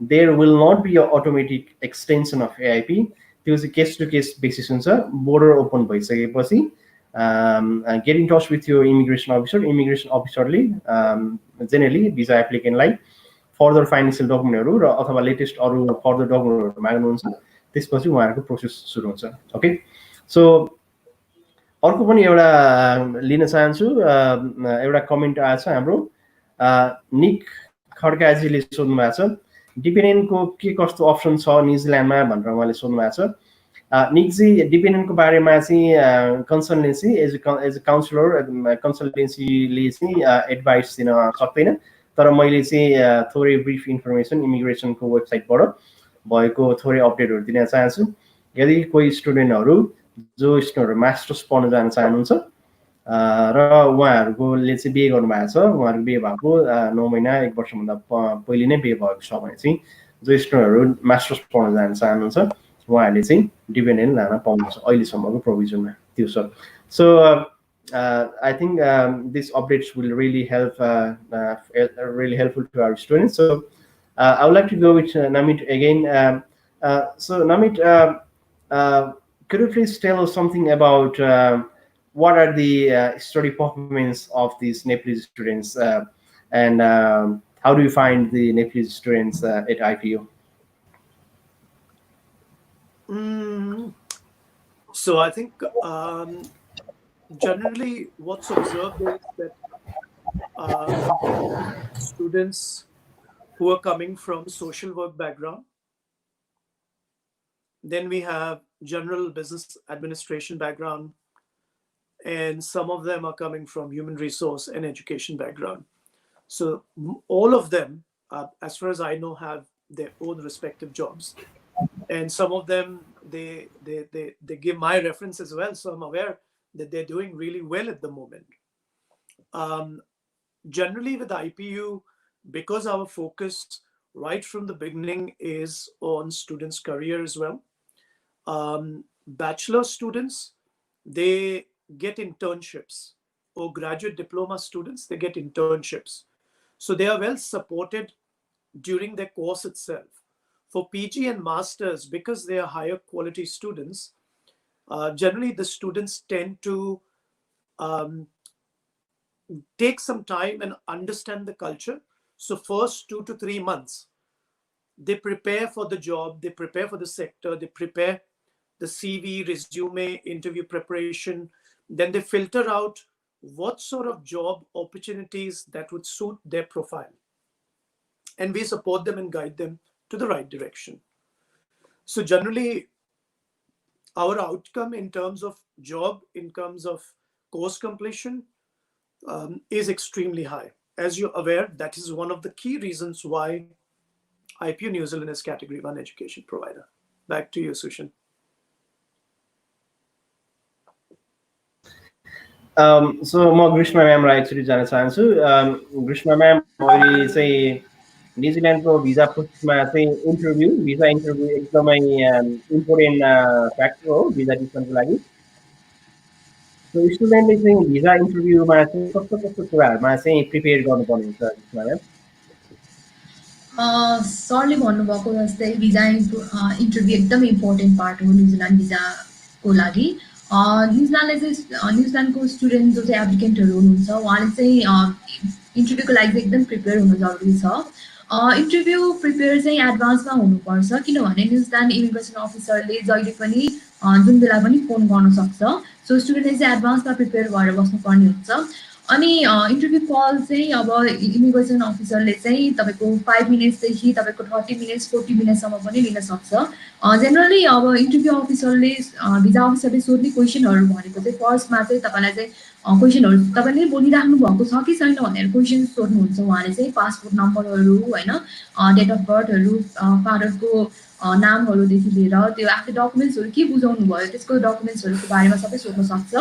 there will not be a automatic extension of AIP. त्यो चाहिँ केस टु केस बेसिस हुन्छ। बोर्डर ओपन भइसकेपछि गेट इन टच विथ यो इमिग्रेसन अफिसर। इमिग्रेसन अफिसरले जेनरली भिजा एप्लिकेन्टलाई फर्दर फाइनेन्सियल डकुमेन्टहरू र अथवा लेटेस्ट अरू फर्दर डकुमेन्टहरू माग्नुहुन्छ, त्यसपछि उहाँहरूको प्रोसेस सुरु हुन्छ। ओके, सो अर्को पनि एउटा लिन चाहन्छु। एउटा कमेन्ट आएछ हाम्रो निक खड्काजीले सोध्नु भएको छ डिपेन्डेन्टको के कस्तो अप्सन छ न्युजिल्यान्डमा भनेर उहाँले सोध्नु भएको छ। निकजी, डिपेन्डेन्टको बारेमा चाहिँ कन्सल्टेन्सी एज अ काउन्सिलर कन्सल्टेन्सीले चाहिँ एडभाइस दिन सक्दैन। तर मैले चाहिँ थोरै ब्रिफ इन्फर्मेसन इमिग्रेसनको वेबसाइटबाट भएको थोरै अपडेटहरू दिन चाहन्छु। यदि कोही स्टुडेन्टहरू जो स्टुडेन्टहरू मास्टर्स पढ्न जान चाहनुहुन्छ र उहाँहरूले चाहिँ बिए गर्नुभएको छ, उहाँहरूको बिए भएको 9 महिना 1 वर्षभन्दा पहिले नै बिए भएको छ भने चाहिँ जो स्टुडेन्टहरू मास्टर्स पढ्न जान चाहनुहुन्छ उहाँहरूले चाहिँ डिपेन्डेन्ट लान पाउनुहुन्छ अहिलेसम्मको प्रोभिजनमा त्यो छ। सो I think these updates will really really helpful to our students. So I would like to go with Nameet again. So Nameet, could you please tell us something about what are the study performance of these Nepalese students, and how do you find the Nepalese students at IPU? So I think generally what's observed is that students who are coming from social work background, then we have general business administration background, and some of them are coming from human resource and education background. So all of them, as far as I know, have their own respective jobs, and some of them they give my reference as well, so I'm aware that they're doing really well at the moment. Generally with IPU, because our focus right from the beginning is on students' career as well, bachelor students, they get internships, or graduate diploma students, they get internships. So they are well supported during their course itself. For PG and masters, because they are higher quality students, generally the students tend to take some time and understand the culture. So first 2 to 3 months, they prepare for the job, they prepare for the sector, they prepare the CV, resume, interview preparation. Then they filter out what sort of job opportunities that would suit their profile. And we support them and guide them to the right direction. So generally, our outcome in terms of job, in terms of course completion, is extremely high. As you're aware, that is one of the key reasons why IPU New Zealand is Category 1 education provider. Back to you, Sushan. So म ग्रीष्मा म्यामलाई actually जान चाहन्छु। ग्रीष्मा ma'am, अहिले चाहिँ न्युजिल्यान्डको भिजा प्रोसेसमा चाहिँ भिजा interview एकदमै important factor हो भिजा डिसिजनको लागि। सो स्टुडेन्टले चाहिँ भिजा इन्टरभ्यूमा चाहिँ कस्तो कस्तो कुराहरूमा चाहिँ प्रिपेयर गर्नुपर्ने हुन्छ ग्रीष्मा म्याम? सरले भन्नुभएको जस्तै भिजा इन्टरभ्यू एकदम इम्पोर्टेन्ट पार्ट हो न्युजिल्यान्ड भिजाको लागि। न्युजिल्यान्डको स्टुडेन्ट जो चाहिँ एप्लिकेन्टहरू हुनुहुन्छ उहाँले चाहिँ इन्टरभ्यूको लागि चाहिँ एकदम प्रिपेयर हुनु जरुरी छ। इन्टरभ्यू प्रिपेयर चाहिँ एडभान्समा हुनुपर्छ, किनभने न्युजिल्यान्ड इमिग्रेसन अफिसरले जहिले पनि जुन बेला पनि फोन गर्न सक्छ। सो स्टुडेन्टले चाहिँ एडभान्समा प्रिपेयर भएर बस्नुपर्ने हुन्छ। अनि इन्टरभ्यू कल चाहिँ अब इमिग्रेसन अफिसरले चाहिँ तपाईँको 5 मिनट्सदेखि तपाईँको 30 मिनट्स 40 मिनट्ससम्म पनि लिन सक्छ। जेनरली अब इन्टरभ्यू अफिसरले भिजा अफिसरले सोध्ने क्वेसनहरू भनेको चाहिँ फर्स्टमा चाहिँ तपाईँलाई चाहिँ क्वेसनहरू तपाईँले बोलिराख्नु भएको छ कि छैन भनेर क्वेसन सोध्नुहुन्छ। उहाँले चाहिँ पासपोर्ट नम्बरहरू होइन, डेट अफ बर्थहरू, फादरको नामहरूदेखि लिएर त्यो आफ्नो डकुमेन्ट्सहरू के बुझाउनु भयो त्यसको डकुमेन्ट्सहरूको बारेमा सबै सोध्न सक्छ।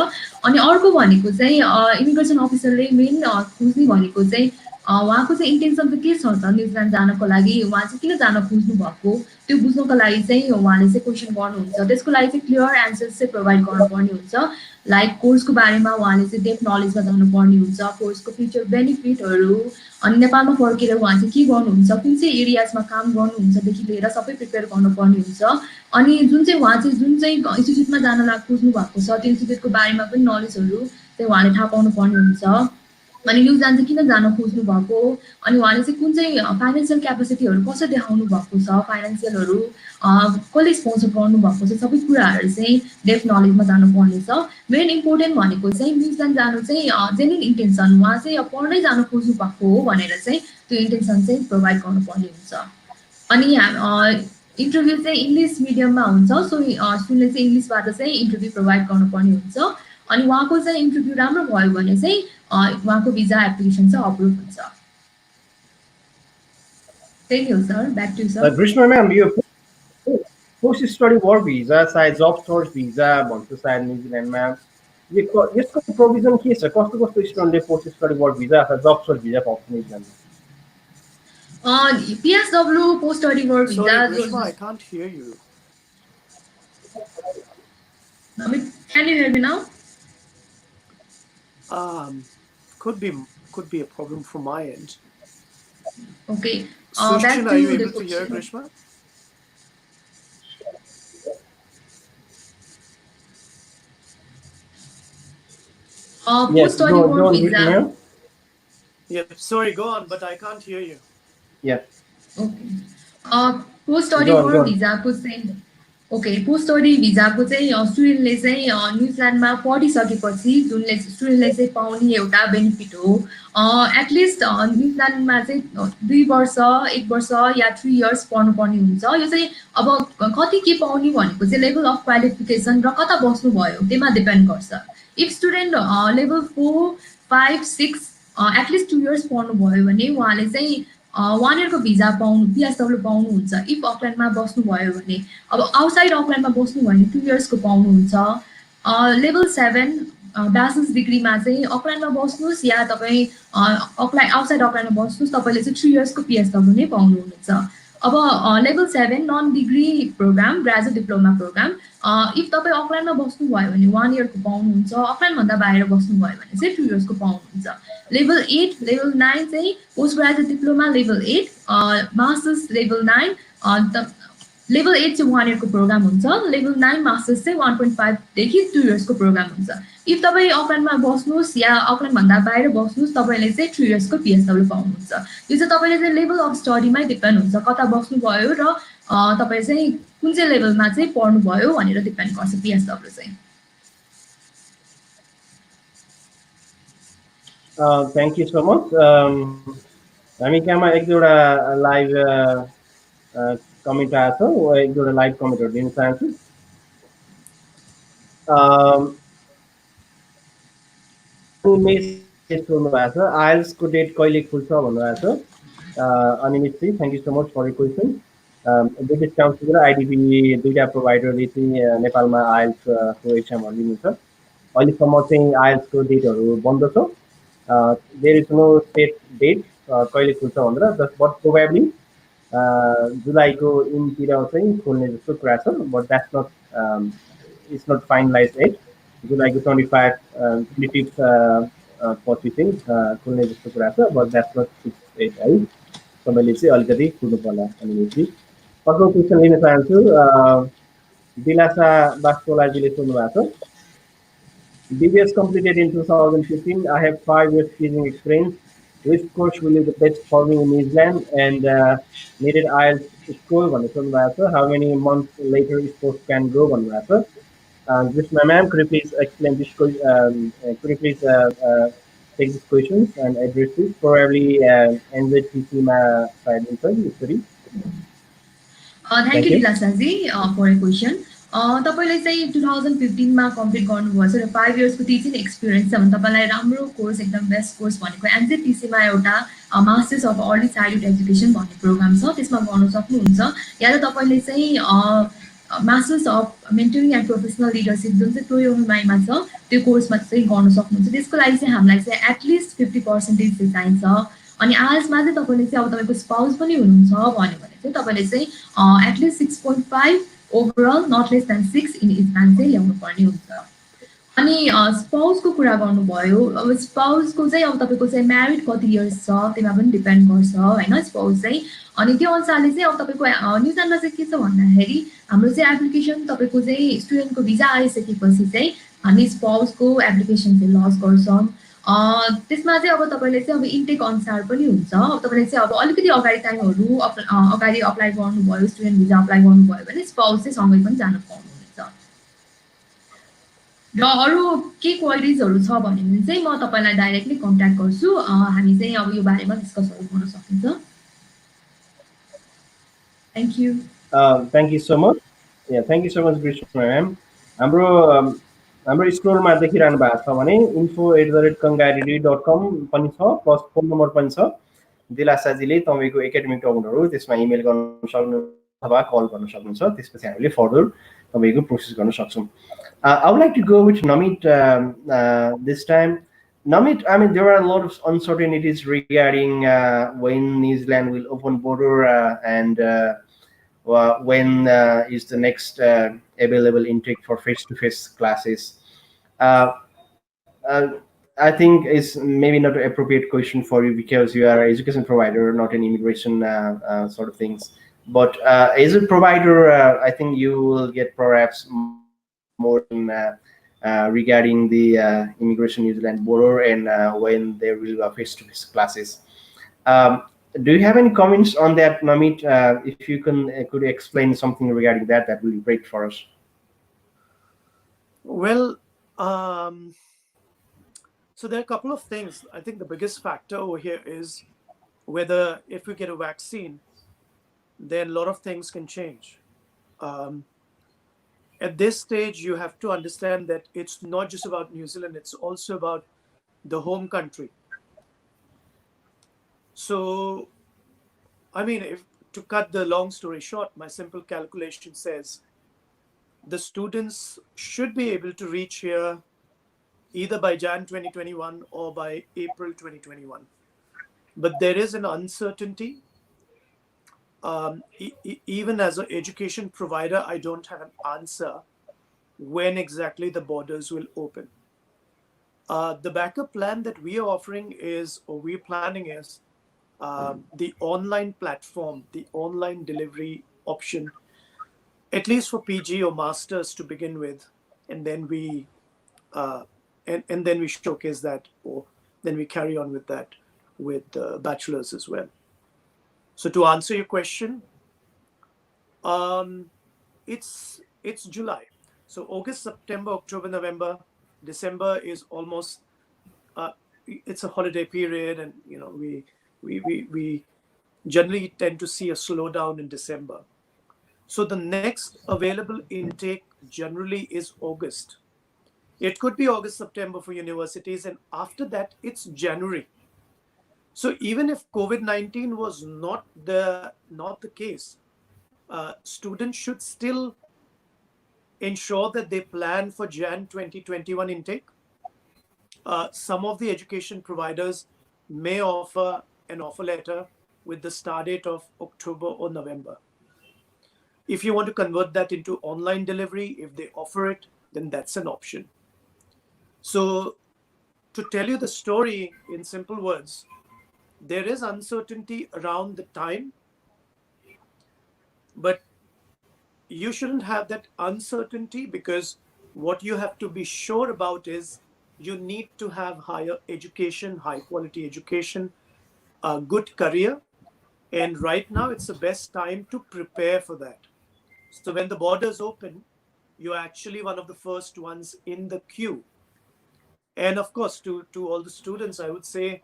अनि अर्को भनेको चाहिँ इमिग्रेसन अफिसरले मेन खोज्ने भनेको चाहिँ उहाँको चाहिँ इन्टेन्सन चाहिँ के छ त न्युजिल्यान्ड जानको लागि, उहाँ चाहिँ किन जान खोज्नु भएको त्यो बुझ्नको लागि चाहिँ उहाँले चाहिँ क्वेसन गर्नुहुन्छ। त्यसको लागि चाहिँ क्लियर एन्सर्स चाहिँ प्रोभाइड गर्नुपर्ने हुन्छ। लाइक कोर्सको बारेमा उहाँले चाहिँ डेप्थ नलेजमा जानुपर्ने हुन्छ, कोर्सको फ्युचर बेनिफिटहरू, अनि नेपालमा फर्केर उहाँ चाहिँ के गर्नुहुन्छ, कुन चाहिँ एरियाजमा काम गर्नुहुन्छदेखि लिएर सबै प्रिपेयर गर्नुपर्ने हुन्छ। अनि जुन चाहिँ इन्स्टिट्युटमा जान खोज्नु भएको छ त्यो इन्स्टिट्युटको बारेमा पनि नलेजहरू चाहिँ उहाँले थाहा पाउनु पर्ने हुन्छ। अनि न्युजिल्यान्ड चाहिँ किन जान खोज्नु भएको, अनि उहाँले चाहिँ कुन चाहिँ फाइनेन्सियल क्यापेसिटीहरू कसरी देखाउनु भएको छ, फाइनेन्सियलहरू कसले स्पोन्सर गर्नुभएको छ, सबै कुराहरू चाहिँ डेप्थ नलेजमा जानुपर्ने छ। मेन इम्पोर्टेन्ट भनेको चाहिँ न्युजिल्यान्ड जानु चाहिँ जेन्युन इन्टेन्सन, उहाँ चाहिँ पढ्नै जानु खोज्नु भएको हो भनेर चाहिँ त्यो इन्टेन्सन चाहिँ प्रोभाइड गर्नुपर्ने हुन्छ। अनि इन्टरभ्यू चाहिँ इङ्ग्लिस मिडियममा हुन्छ। सो स्टुडेन्टले चाहिँ इङ्ग्लिसबाट चाहिँ इन्टरभ्यू प्रोभाइड गर्नुपर्ने हुन्छ। अनि उहाँको चाहिँ इन्टरभ्यू राम्रो भयो भने चाहिँ उहाँको भिजा एप्लिकेसन चाहिँ अप्रुभ हुन्छ। Thank you, sir. Back to you, sir. Grishma ma'am, yo post study work भिजा सायद जब सोर्स भिजा भन्छ सायद न्युजिल्यान्डमा यसको प्रोभिजन के छ कस्तो कस्तो स्टुडेन्टले पोस्ट स्टडी वर्क भिजा अथवा जब सोर्स भिजा पाउँछ न्युजिल्यान्डमा PSW post study work Sorry, visa. Grishma, I can't hear you. Can you hear me now? Could be a problem from my end. Okay. Sushan, Back are you to the able to hear question. Grishma? Post study go work on, visa. Grishma ma'am. Yep. Sorry, go on, but I can't hear you. Yeah. Okay. Post study Go on, work go on. भिजाको चाहिँ okay post study भिजाको चाहिँ स्टुडेन्टले चाहिँ न्युजिल्यान्डमा पढिसकेपछि जुनले स्टुडेन्टले चाहिँ पाउने एउटा benefit हो at least न्युजिल्यान्डमा चाहिँ 2 वर्ष 1 वर्ष या 3 इयर्स पढ्नुपर्ने हुन्छ यो चाहिँ अब कति के पाउने भनेको चाहिँ लेभल अफ क्वालिफिकेसन र कता बस्नुभयो त्यसमा डिपेन्ड गर्छ if student level 4 5 6 at least 2 years पढ्नुभयो भने उहाँले चाहिँ 1 इयरको भिजा पाउनु पिएसडब्ल्यू पाउनुहुन्छ इफ अकल्यान्डमा बस्नुभयो भने अब आउटसाइड अकल्यान्डमा बस्नु भने 2 इयर्सको पाउनुहुन्छ लेभल 7 ब्याचलर्स डिग्रीमा चाहिँ अकल्यान्डमा बस्नुहोस् या तपाईँ आउटसाइड अकल्यान्डमा बस्नुहोस् तपाईँले चाहिँ 3 इयर्सको पिएसडब्ल्यू नै पाउनुहुन्छ अब level 7 non degree programme graduate diploma programme if तपाईँ अकल्यान्डमा बस्नुभयो भने 1 इयरको पाउनुहुन्छ अकल्यान्डभन्दा बाहिर बस्नुभयो भने चाहिँ 2 इयर्सको पाउनुहुन्छ लेभल 8 लेभल 9 चाहिँ post graduate diploma level 8 masters level 9 level 8 चाहिँ 1 इयरको प्रोग्राम हुन्छ लेभल 9 मास्टर्स चाहिँ 1.5 देखि 2 इयर्सको प्रोग्राम हुन्छ इफ तपाईँ अकल्यान्डमा बस्नुहोस् या अकल्यान्डभन्दा बाहिर बस्नुहोस् तपाईँले चाहिँ 3 इयर्सको पिएसडब्ल्यू पाउनुहुन्छ यो चाहिँ तपाईँले चाहिँ लेभल अफ स्टडीमै डिपेन्ड हुन्छ कता बस्नुभयो र तपाईँ चाहिँ कुन चाहिँ लेभलमा चाहिँ पढ्नुभयो भनेर डिपेन्ड गर्छ पिएसडब्ल्यू चाहिँ थ्याङ्क यू सो मच हामी त्यहाँमा एक दुईवटा लाइभ कमेन्ट आएको छ एक दुईवटा लाइभ कमेन्टहरू दिन चाहन्छु सोध्नु भएको छ आइएल्सको डेट कहिले खुल्छ भन्नुभएको छ अनिमितजी thank you so much for your question British Council र आइडिबी दुईवटा प्रोभाइडरले चाहिँ नेपालमा आइएल्सको एक्जामहरू लिनुहुन्छ अहिलेसम्म चाहिँ आइएल्सको डेटहरू बन्द छ there is no set date कहिले खुल्छ भनेर जस्ट बट प्रोभाब्ली जुलाईको इनतिर चाहिँ खोल्ने जस्तो कुरा छ but that's not it's not finalize at जुलाईको 25 पछि चाहिँ खुल्ने जस्तो कुरा छ but that's not fix at है तपाईँले चाहिँ अलिकति कुर्नु पर्ला अनि अर्को क्वेसन लिन चाहन्छु दिलासा बास्कोलाजीले सोध्नु भएको छ DBS completed in 2015. I have 5 years teaching experience. Which course will be the best for me in New Zealand and needed IELTS score? How many months later is post can go? Grishma ma'am, could you please explain this? Could you please take these questions and address this? Probably NZTC side study. Thank you, Dilasaji, for your question. तपाईँले चाहिँ 2015मा complete गर्नुभएछ र 5 इयर्सको teaching experience छ भने तपाईँलाई राम्रो course एकदम best course भनेको एनजेटिसीमा एउटा masters of early childhood education भन्ने प्रोग्राम छ त्यसमा गर्न सक्नुहुन्छ या त तपाईँले चाहिँ masters of mentoring and professional leadership जुन चाहिँ टोयोमाईमा छ त्यो कोर्समा चाहिँ गर्न सक्नुहुन्छ त्यसको लागि चाहिँ हामीलाई चाहिँ एटलिस्ट 50% चाहिँ चाहिन्छ अनि आइएल्समा चाहिँ तपाईँले चाहिँ अब तपाईँको स्पाउस पनि हुनुहुन्छ भन्यो भने चाहिँ तपाईँले चाहिँ एटलिस्ट 6.5 ओभरअल नट लेस देन 6 इन स्प्यान चाहिँ ल्याउनु पर्ने हुन्छ अनि स्पाउसको कुरा गर्नुभयो अब स्पाउसको चाहिँ अब तपाईँको चाहिँ म्यारिड कति इयर्स छ त्यसमा पनि डिपेन्ड गर्छ होइन स्पाउस चाहिँ अनि त्यो अनुसारले चाहिँ अब तपाईँको न्युजिल्यान्डमा चाहिँ के छ भन्दाखेरि हाम्रो चाहिँ एप्लिकेसन तपाईँको चाहिँ स्टुडेन्टको भिजा आइसकेपछि चाहिँ हामी स्पाउसको एप्लिकेसन चाहिँ लन्च गर्छौँ त्यसमा चाहिँ अब तपाईँले चाहिँ अब इन्टेक अनुसार पनि हुन्छ अब तपाईँले चाहिँ अब अलिकति अगाडि टाइमहरू अगाडि अप्लाई गर्नुभयो स्टुडेन्ट भिजा अप्लाई गर्नुभयो भने स्पाउस चाहिँ सँगै पनि जानु पाउनुहुन्छ र अरू के क्वालिटिजहरू छ भने चाहिँ म तपाईँलाई डाइरेक्टली कन्ट्याक्ट गर्छु हामी चाहिँ अब यो बारेमा डिस्कसहरू गर्न सकिन्छ thank you thank you so much thank you so much Grishma ma'am हाम्रो स्टोरमा देखिरहनु भएको छ भने info@kangaroo.com पनि छ प्लस फोन नम्बर पनि छ दिलासाजीले तपाईँको एकाडेमिक डकुमेन्टहरू त्यसमा इमेल गर्न सक्नुहुन्छ अथवा कल गर्न सक्नुहुन्छ, त्यसपछि हामीले फर्दर तपाईँको प्रोसेस गर्न सक्छौँ. I would like to go with Nameet this time. Nameet, I mean, there are a lot of uncertainties regarding when New Zealand will open border and when is the next available intake for face-to-face classes. Uh, uh, I think it's maybe not an appropriate question for you because you are an education provider, not an immigration sort of things. But as a provider, I think you will get perhaps more information regarding the immigration New Zealand border and when there will be face-to-face classes. Um, do you have any comments on that, Nameet? If you could explain something regarding that, that will be great for us. Well, so there are a couple of things. I think the biggest factor over here is whether if we get a vaccine, then a lot of things can change. At this stage, you have to understand that it's not just about New Zealand, it's also about the home country. So, I mean, if to cut the long story short, my simple calculation says the students should be able to reach here either by Jan 2021 or by April 2021. But there is an uncertainty. Even as an education provider, I don't have an answer when exactly the borders will open. The backup plan that we are offering is, or we're planning is, the online platform, the online delivery option, at least for PG or masters to begin with, and then we and then we showcase that, or then we carry on with that with bachelors as well. So to answer your question, it's July. So August, September, October, November, December is almost it's a holiday period, and you know we generally tend to see a slowdown in December. So the next available intake generally is August. It could be August, September for universities, and after that it's January. So even if COVID-19 was not the case, students should still ensure that they plan for Jan 2021 intake. Some of the education providers may offer an offer letter with the start date of October or November. If you want to convert that into online delivery, if they offer it, then that's an option. So to tell you the story in simple words, there is uncertainty around the time, but you shouldn't have that uncertainty, because what you have to be sure about is you need to have higher education, high quality education, a good career. And right now it's the best time to prepare for that. So when the borders open, you're actually one of the first ones in the queue. And of course, to all the students, I would say,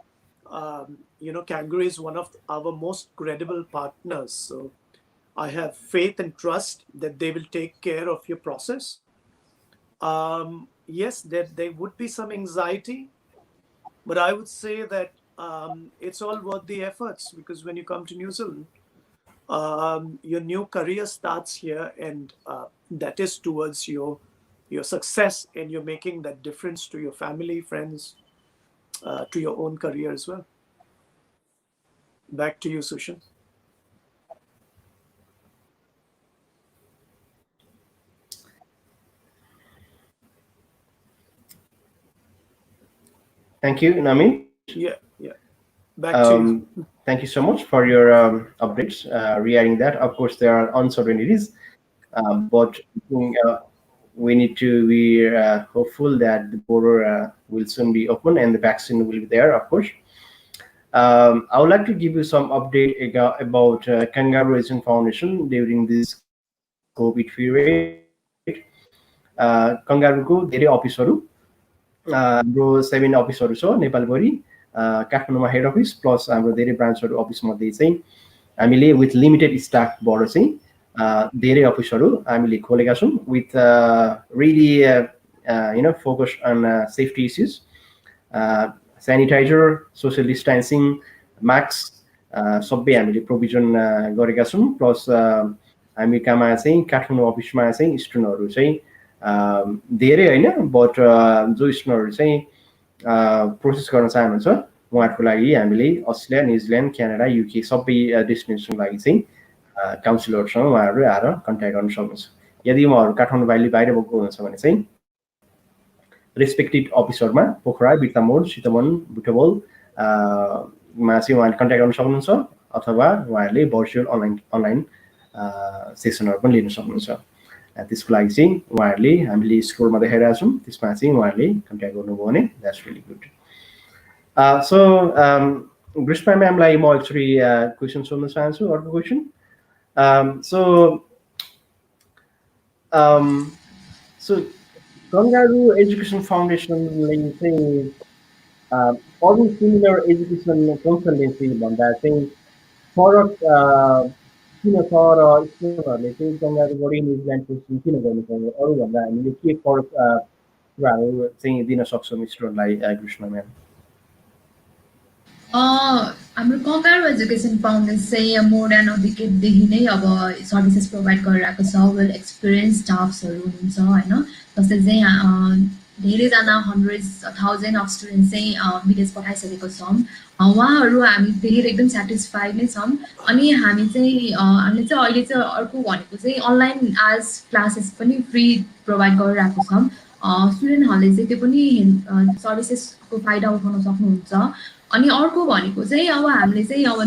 Kangaroo is one of our most credible partners. So I have faith and trust that they will take care of your process. Yes, there would be some anxiety, but I would say that it's all worth the efforts, because when you come to New Zealand, your new career starts here, and that is towards your success, and you're making that difference to your family, friends, to your own career as well. Back to you, Sushan. Thank you, Nameet. Yeah. Back to you. Thank you so much for your updates regarding that. Of course, there are uncertainties, but we need to be hopeful that the border will soon be open and the vaccine will be there, of course. I would like to give you some update about Kangaroo Asian Foundation during this COVID period. Kangaroo धेरै अफिसहरू हाम्रो 7 अफिसहरू छ नेपालभरि, काठमाडौँमा head office plus हाम्रो धेरै ब्रान्चहरू अफिसमध्ये चाहिँ हामीले with limited स्टाफबाट चाहिँ धेरै अफिसहरू हामीले खोलेका छौँ with really focus on safety issues, sanitizer, social distancing, masks, सबै हामीले प्रोभिजन गरेका छौँ। प्लस हामी कहाँ चाहिँ काठमाडौँ अफिसमा चाहिँ स्टुडेन्टहरू चाहिँ धेरै होइन, बट जो स्टुडेन्टहरू चाहिँ प्रोसेस गर्न चाहनुहुन्छ उहाँहरूको लागि हामीले अस्ट्रेलिया, न्युजिल्यान्ड, क्यानाडा, युके सबै डेस्टिनेसनको लागि चाहिँ काउन्सिलरसँग उहाँहरू आएर कन्ट्याक्ट गर्न सक्नुहुन्छ। यदि उहाँहरू काठमाडौँ भ्याली बाहिर भएको हुनुहुन्छ भने चाहिँ रेस्पेक्टिभ अफिसरमा पोखरा, बिर्तामोड, चितवन, बुटवल मा चाहिँ उहाँले कन्ट्याक्ट गर्न सक्नुहुन्छ, अथवा उहाँहरूले भर्चुअल अनलाइन सेसनहरू पनि लिन सक्नुहुन्छ। त्यसको लागि चाहिँ उहाँहरूले हामीले स्क्रोलमा देखाइरहेको छौँ, त्यसमा चाहिँ उहाँहरूले कन्ट्याक्ट गर्नुभयो भने that's really good. So Grishma म्यामलाई म एक्चुली क्वेसन सोध्न चाहन्छु, अर्को क्वेसन। सो Kangaroo Education Foundationले चाहिँ अरू सिमिलर एजुकेसन कन्सल्टेन्सी भन्दा चाहिँ फरक किन छ र स्टुडेन्टहरूले चाहिँ कङ्गारूबाट न्युजिल्यान्ड कोचिङ किन गर्नुपर्ने, अरूभन्दा हामीले के फरक कुराहरू चाहिँ दिन सक्छौँ स्टुडेन्टलाई, कृष्ण म्याम? हाम्रो कङ्गारू एजुकेसन फाउन्डेसन चाहिँ मोर देन अ डिकेडदेखि नै अब सर्भिसेस प्रोभाइड गरिरहेको छ। वेल एक्सपिरियन्स स्टाफ्सहरू हुनुहुन्छ होइन, जस्तै चाहिँ धेरैजना हन्ड्रेड्स थाउजन्ड अफ स्टुडेन्ट्स चाहिँ विदेश पठाइसकेको छौँ। उहाँहरू हामी देखेर एकदम सेटिस्फाइड नै छौँ। अनि हामीले चाहिँ अहिले चाहिँ अर्को भनेको चाहिँ अनलाइन आज क्लासेस पनि फ्री प्रोभाइड गरिरहेको छौँ। स्टुडेन्टहरूले चाहिँ त्यो पनि सर्भिसेसको फाइदा उठाउन सक्नुहुन्छ। अनि अर्को भनेको चाहिँ अब हामीले चाहिँ अब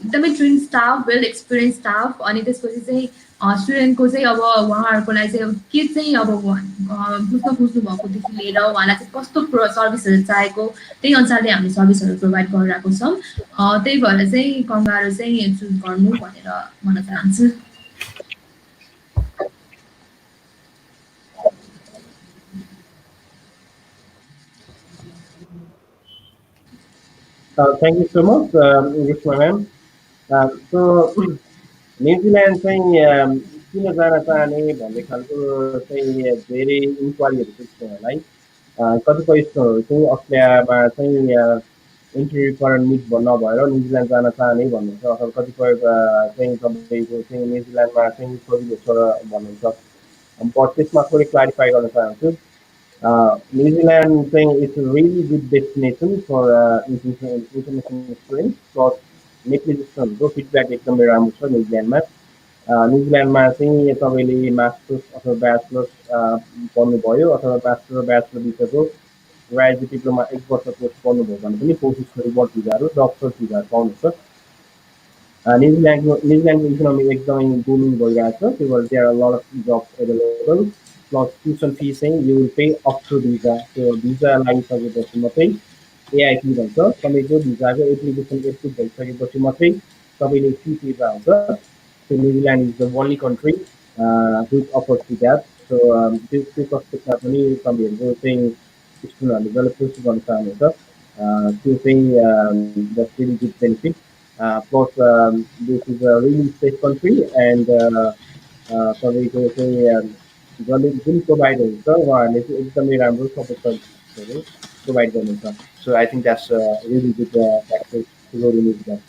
एकदमै train staff, well experience staff, अनि त्यसपछि चाहिँ स्टुडेन्टको चाहिँ अब उहाँहरूको लागि चाहिँ अब के चाहिँ अब बुझ्न खोज्नु भएकोदेखि लिएर उहाँलाई चाहिँ कस्तो सर्भिसहरू चाहेको त्यही अनुसारले हामीले सर्भिसहरू प्रोभाइड गरिरहेको छौँ। त्यही भएर चाहिँ कङ्गारू चाहिँ चुज गर्नु भनेर भन्न चाहन्छु। Thank you so much, Grishma ma'am. So New Zealand चाहिँ किन जान चाहने भन्ने खालको चाहिँ धेरै इन्क्वायरीहरू पुग्छ मलाई। कतिपय स्टुडेन्टहरू चाहिँ अस्ट्रेलियामा चाहिँ इन्टरभ्यू करन्ट मिट नभएर न्युजिल्यान्ड जान चाहने भन्नुहुन्छ, अथवा कतिपय चाहिँ तपाईँको चाहिँ न्युजिल्यान्डमा चाहिँ सजिलो छ भन्नुहुन्छ। बट त्यसमा थोरै क्लारिफाई गर्न चाहन्छु। New Zealand thing is a really good destination for international students. Plus, Nepali स्टुडेन्टको फिडब्याक एकदमै राम्रो छ न्युजिल्यान्डमा। न्युजिल्यान्डमा चाहिँ तपाईँले मास्टर्स अथवा ब्याचलर्स पढ्नुभयो, अथवा ब्याचलर बिचको ग्रेजुएट डिप्लोमा 1 वर्ष कोर्स पढ्नुभयो भने पनि पोस्ट वर्क भिजाहरू, डक्टर्स भिजाहरू पाउनुहुन्छ। न्युजिल्यान्डको इकोनोमी एकदमै बुमिङ भइरहेको छ, त्यही भएर there are lot of jobs available. Plus tuition fee चाहिँ you will pay up to visa. त्यो भिजा लागिसकेपछि मात्रै एआइपी भन्छ, तपाईँको भिजाको एप्लिकेसन एप्रुभ भइसकेपछि मात्रै तपाईँले फी तिर्दा हुन्छ। सो New Zealand is the only country which offers to that. सो त्यो पर्सपेक्टमा पनि तपाईँहरूको चाहिँ स्टुडेन्टहरूले जसले प्रोसेस गर्न चाहनुहुन्छ त्यो चाहिँ that's really good benefit. Plus, this is a really safe country, and तपाईँको चाहिँ जुन प्रोभाइड हुन्छ उहाँहरूले चाहिँ एकदमै राम्रो सपोर्ट सर्भिसहरू प्रोभाइड गर्नुहुन्छ। So I think that's really good factor to go to न्युजिल्यान्ड।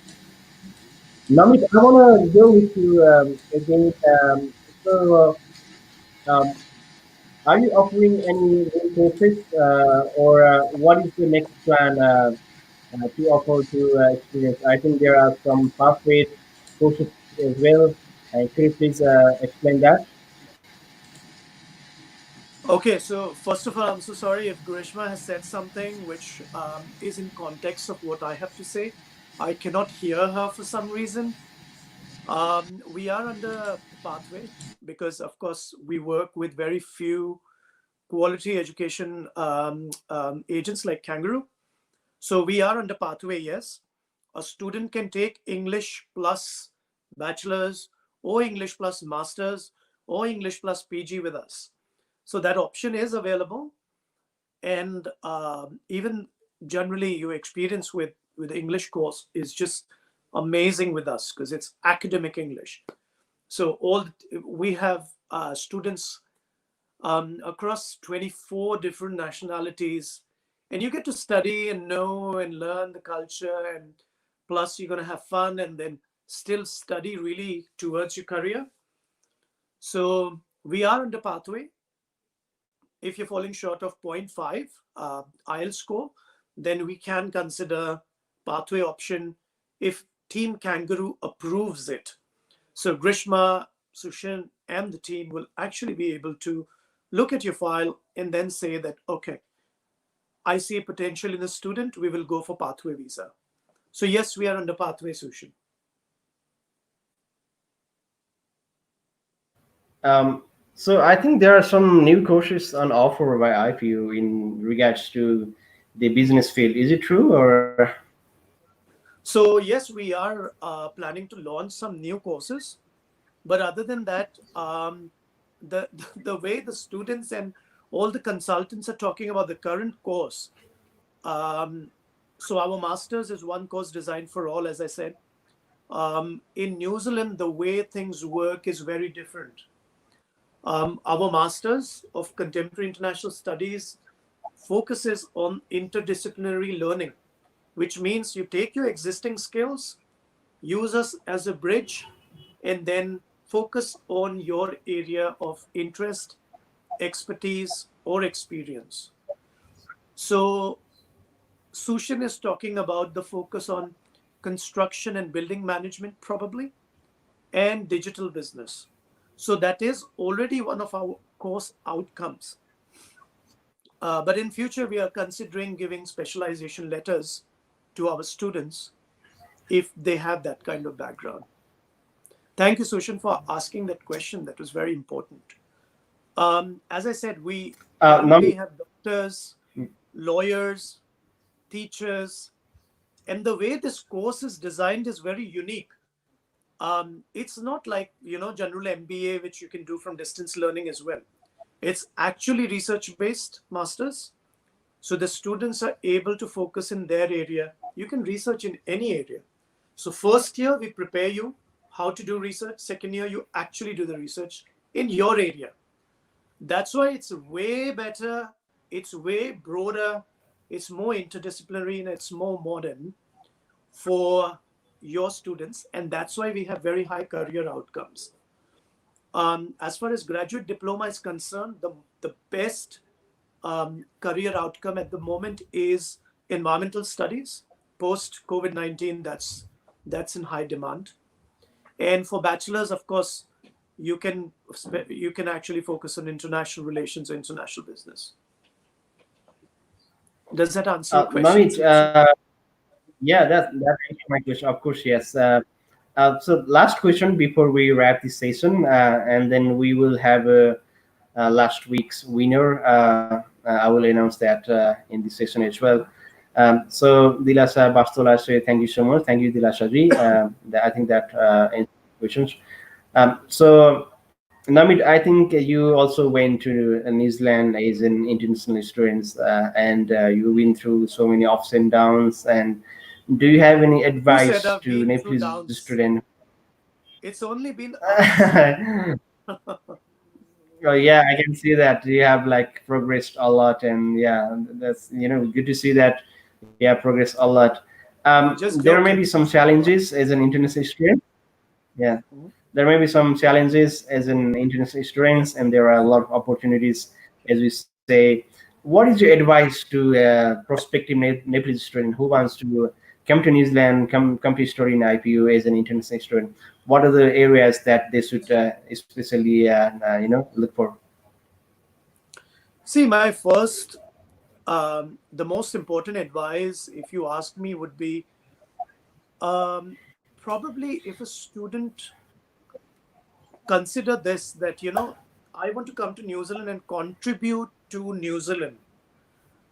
Namit, I want to go with you again. So, are you offering any courses, or what is the next plan to offer to experience? I think there are some pathway courses as well. Could you please explain that? Okay, so first of all, I'm so sorry if Grishma has said something which is in context of what I have to say. I cannot hear her for some reason. We are under pathway because, of course, we work with very few quality education agents like Kangaroo. So we are under pathway, yes. A student can take English plus bachelor's, or English plus master's, or English plus PG with us. So that option is available. And even generally your experience with the English course is just amazing with us because it's academic English. So we have students across 24 different nationalities, and you get to study and know and learn the culture and plus you're going to have fun and then still study really towards your career. So we are under pathway. If you're falling short of zero point 0.5 IELTS score, then we can consider pathway option if Team Kangaroo approves it. So Grishma, Sushan, and the team will actually be able to look at your file and then say that, okay, I see potential in a student, we will go for pathway visa. So yes, we are under pathway, Sushan. So I think there are some new courses on offer by IPU in regards to the business field. Is it true or? So yes, we are planning to launch some new courses. But other than that, the the way the students and all the consultants are talking about the current course. So our masters is one course designed for all, as I said. In New Zealand, the way things work is very different. Our masters of contemporary international studies focuses on interdisciplinary learning, which means you take your existing skills, use us as a bridge, and then focus on your area of interest, expertise, or experience. So Sushan is talking about the focus on construction and building management, probably, and digital business. So that is already one of our course outcomes. But in future, we are considering giving specialization letters to our students if they have that kind of background. Thank you, Sushan, for asking that question. That was very important. As I said, we No, currently have doctors, lawyers, teachers, and the way this course is designed is very unique. It's not like general MBA, which you can do from distance learning as well. It's actually research-based masters. So the students are able to focus in their area. You can research in any area. So first year, we prepare you how to do research. Second year, you actually do the research in your area. That's why it's way better. It's way broader. It's more interdisciplinary and it's more modern for your students. And that's why we have very high career outcomes. As far as graduate diploma is concerned, the best career outcome at the moment is environmental studies. Post COVID-19, that's in high demand. And for bachelors, of course, you can actually focus on international relations or international business. Does that answer your question? Nameet, yeah, that answers my question. Of course, yes. So last question before we wrap this session, and then we will have last week's winner. I will announce that in this session as well. So Dilasa Bastola say thank you so much. Thank you, Dilasa ji. I think that answers questions. So Namit, I think you also went to New Zealand as an international student, and you went through so many ups and downs. And do you have any Who said advice I've to been through Nepalese downs? student? It's only been ups. Oh yeah, I can see that you have like progressed a lot, and yeah, that's good to see that you have progressed a lot. Just There may be joking. some challenges as an international student. Yeah, Mhm. there may be some challenges as an international student, and there are a lot of opportunities, as we say. What is your advice to a prospective Nepalese student who wants to come to New Zealand, come to study in IPU as an international student? What are the areas that they should especially look for? See, my first, the most important advice, if you ask me, would be um, probably if a student consider this that I want to come to New Zealand and contribute to New Zealand,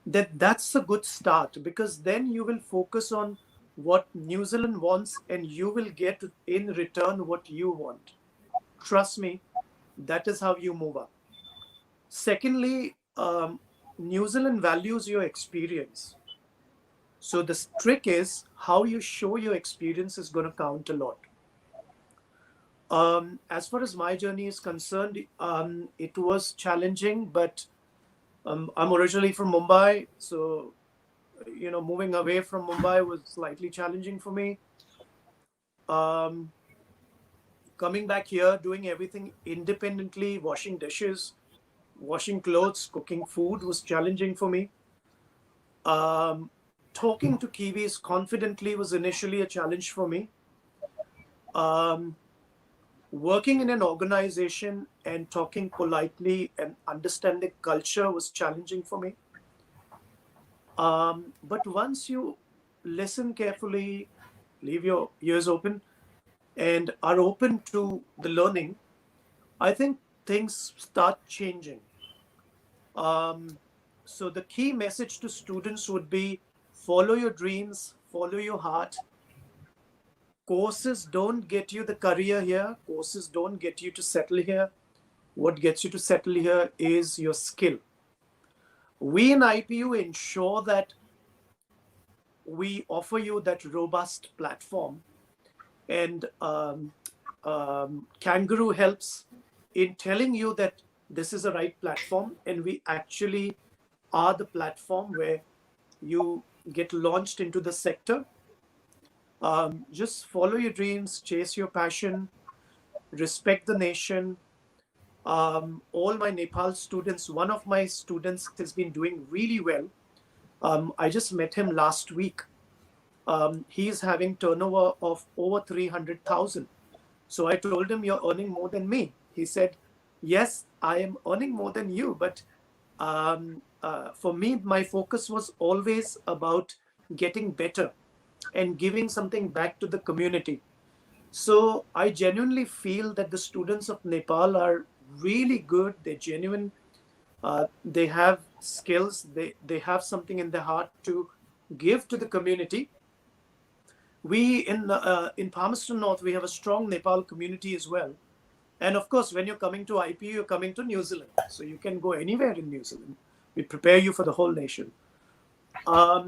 that's a good start, because then you will focus on what New Zealand wants and you will get in return what you want. Trust me, that is how you move up. Secondly, New Zealand values your experience. So the trick is how you show your experience is going to count a lot. As far as my journey is concerned, it was challenging, but I'm originally from Mumbai, so moving away from Mumbai was slightly challenging for me. Um, Coming back here, doing everything independently, washing dishes, washing clothes, cooking food was challenging for me. Um, Talking to Kiwis confidently was initially a challenge for me. Um, Working in an organization and talking politely and understanding culture was challenging for me. But once you listen carefully, leave your ears open, and are open to the learning, I think things start changing. Um, so the key message to students would be follow your dreams, follow your heart. Courses don't get you the career here, courses don't get you to settle here. What gets you to settle here is your skill. We in IPU ensure that we offer you that robust platform, and Kangaroo helps in telling you that this is the right platform, and we actually are the platform where you get launched into the sector. Just follow your dreams, chase your passion, respect the nation. All my Nepal students, one of my students has been doing really well. I just met him last week. He's having turnover of over 300,000. So I told him, "You're earning more than me." He said, "Yes, I am earning more than you, but for me, my focus was always about getting better and giving something back to the community." So I genuinely feel that the students of Nepal are really good. They're genuine. They have skills. They have something in their heart to give to the community. We in Palmerston North, we have a strong Nepal community as well. And of course, when you're coming to IPU, you're coming to New Zealand. So you can go anywhere in New Zealand. We prepare you for the whole nation.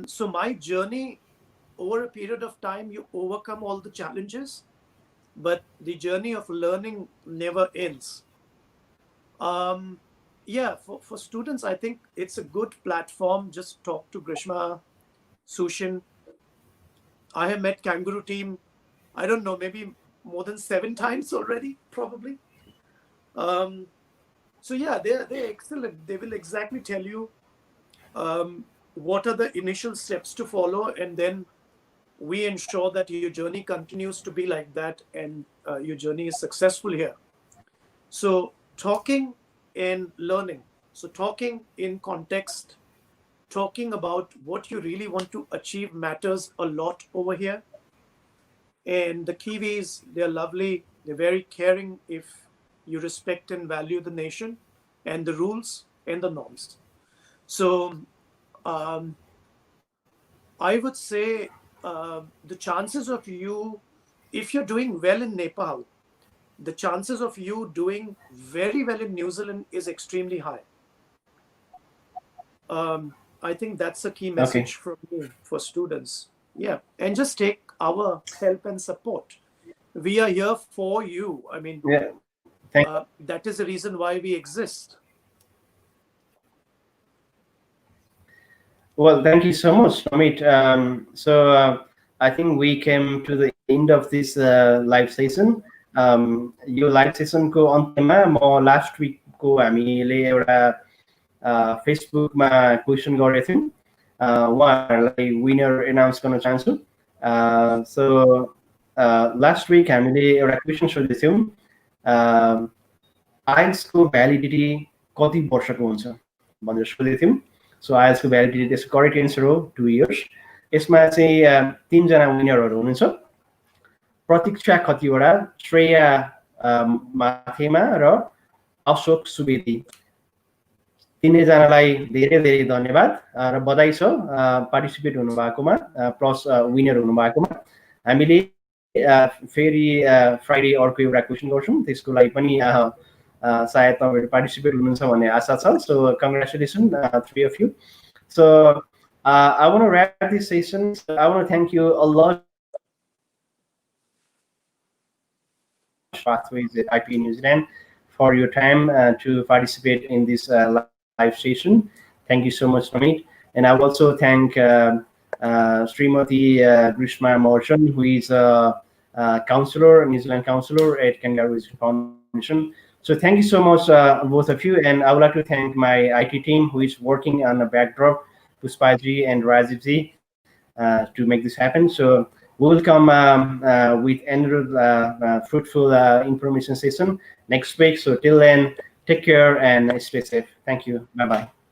So my journey, over a period of time, you overcome all the challenges, but the journey of learning never ends. Yeah, for students, I think it's a good platform. Just talk to Grishma, Sushan. I have met Kangaroo team, I don't know, maybe more than 7 times already, probably. Um, so yeah, they're excellent. They will exactly tell you what are the initial steps to follow, and then we ensure that your journey continues to be like that, and your journey is successful here. So talking and learning. So talking in context, talking about what you really want to achieve matters a lot over here. And the Kiwis, they're lovely. They're very caring if you respect and value the nation and the rules and the norms. So um, I would say the chances of you, if you're doing well in Nepal, the chances of you doing very well in New Zealand is extremely high. I think that's a key Okay. message from me for students. Yeah, and just take our help and support. We are here for you. I mean, Yeah. Thank. that is the reason why we exist. Well, thank you so much, Amit. I think we came to the end of this live session. यो live सेसनको अन्त्यमा म last विकको हामीले एउटा फेसबुकमा question गरेको थियौँ, उहाँहरूलाई विनर एनाउन्स गर्न चाहन्छु। सो लास्ट विक हामीले एउटा क्वेसन सोधेको थियौँ, आइएल्सको भ्यालिडिटी कति वर्षको हुन्छ भनेर सोधेको थियौँ। सो आइएल्सको भ्यालिडिटी त्यसको करेक्ट एन्सर हो 2 इयर्स। यसमा चाहिँ 3जना विनरहरू हुनुहुन्छ, प्रतीक्षा खतिवडा, श्रेया माथेमा र अशोक सुवेदी। तिनैजनालाई धेरै धेरै धन्यवाद र बधाई छ पार्टिसिपेट हुनुभएकोमा प्लस विनर हुनुभएकोमा। हामीले फेरि फ्राइडे अर्को एउटा क्वेसन गर्छौँ, त्यसको लागि पनि सायद तपाईँहरू पार्टिसिपेट हुनुहुन्छ भन्ने आशा छ। सो congratulation 3 of you. So I want to wrap this session. So I want to thank you a lot Pathways at IPU New Zealand for your time to participate in this live session. Thank you so much, Nameet. And I will also thank Srimati Grishma Maharjan, who is a counselor, New Zealand counselor at Kangaroo Foundation. So thank you so much, both of you. And I would like to thank my IT team who is working on the backdrop, Puspaji and Rajivji, to make this happen. So we will come with another fruitful information session next week. So till then, take care and stay safe. Thank you. Bye-bye.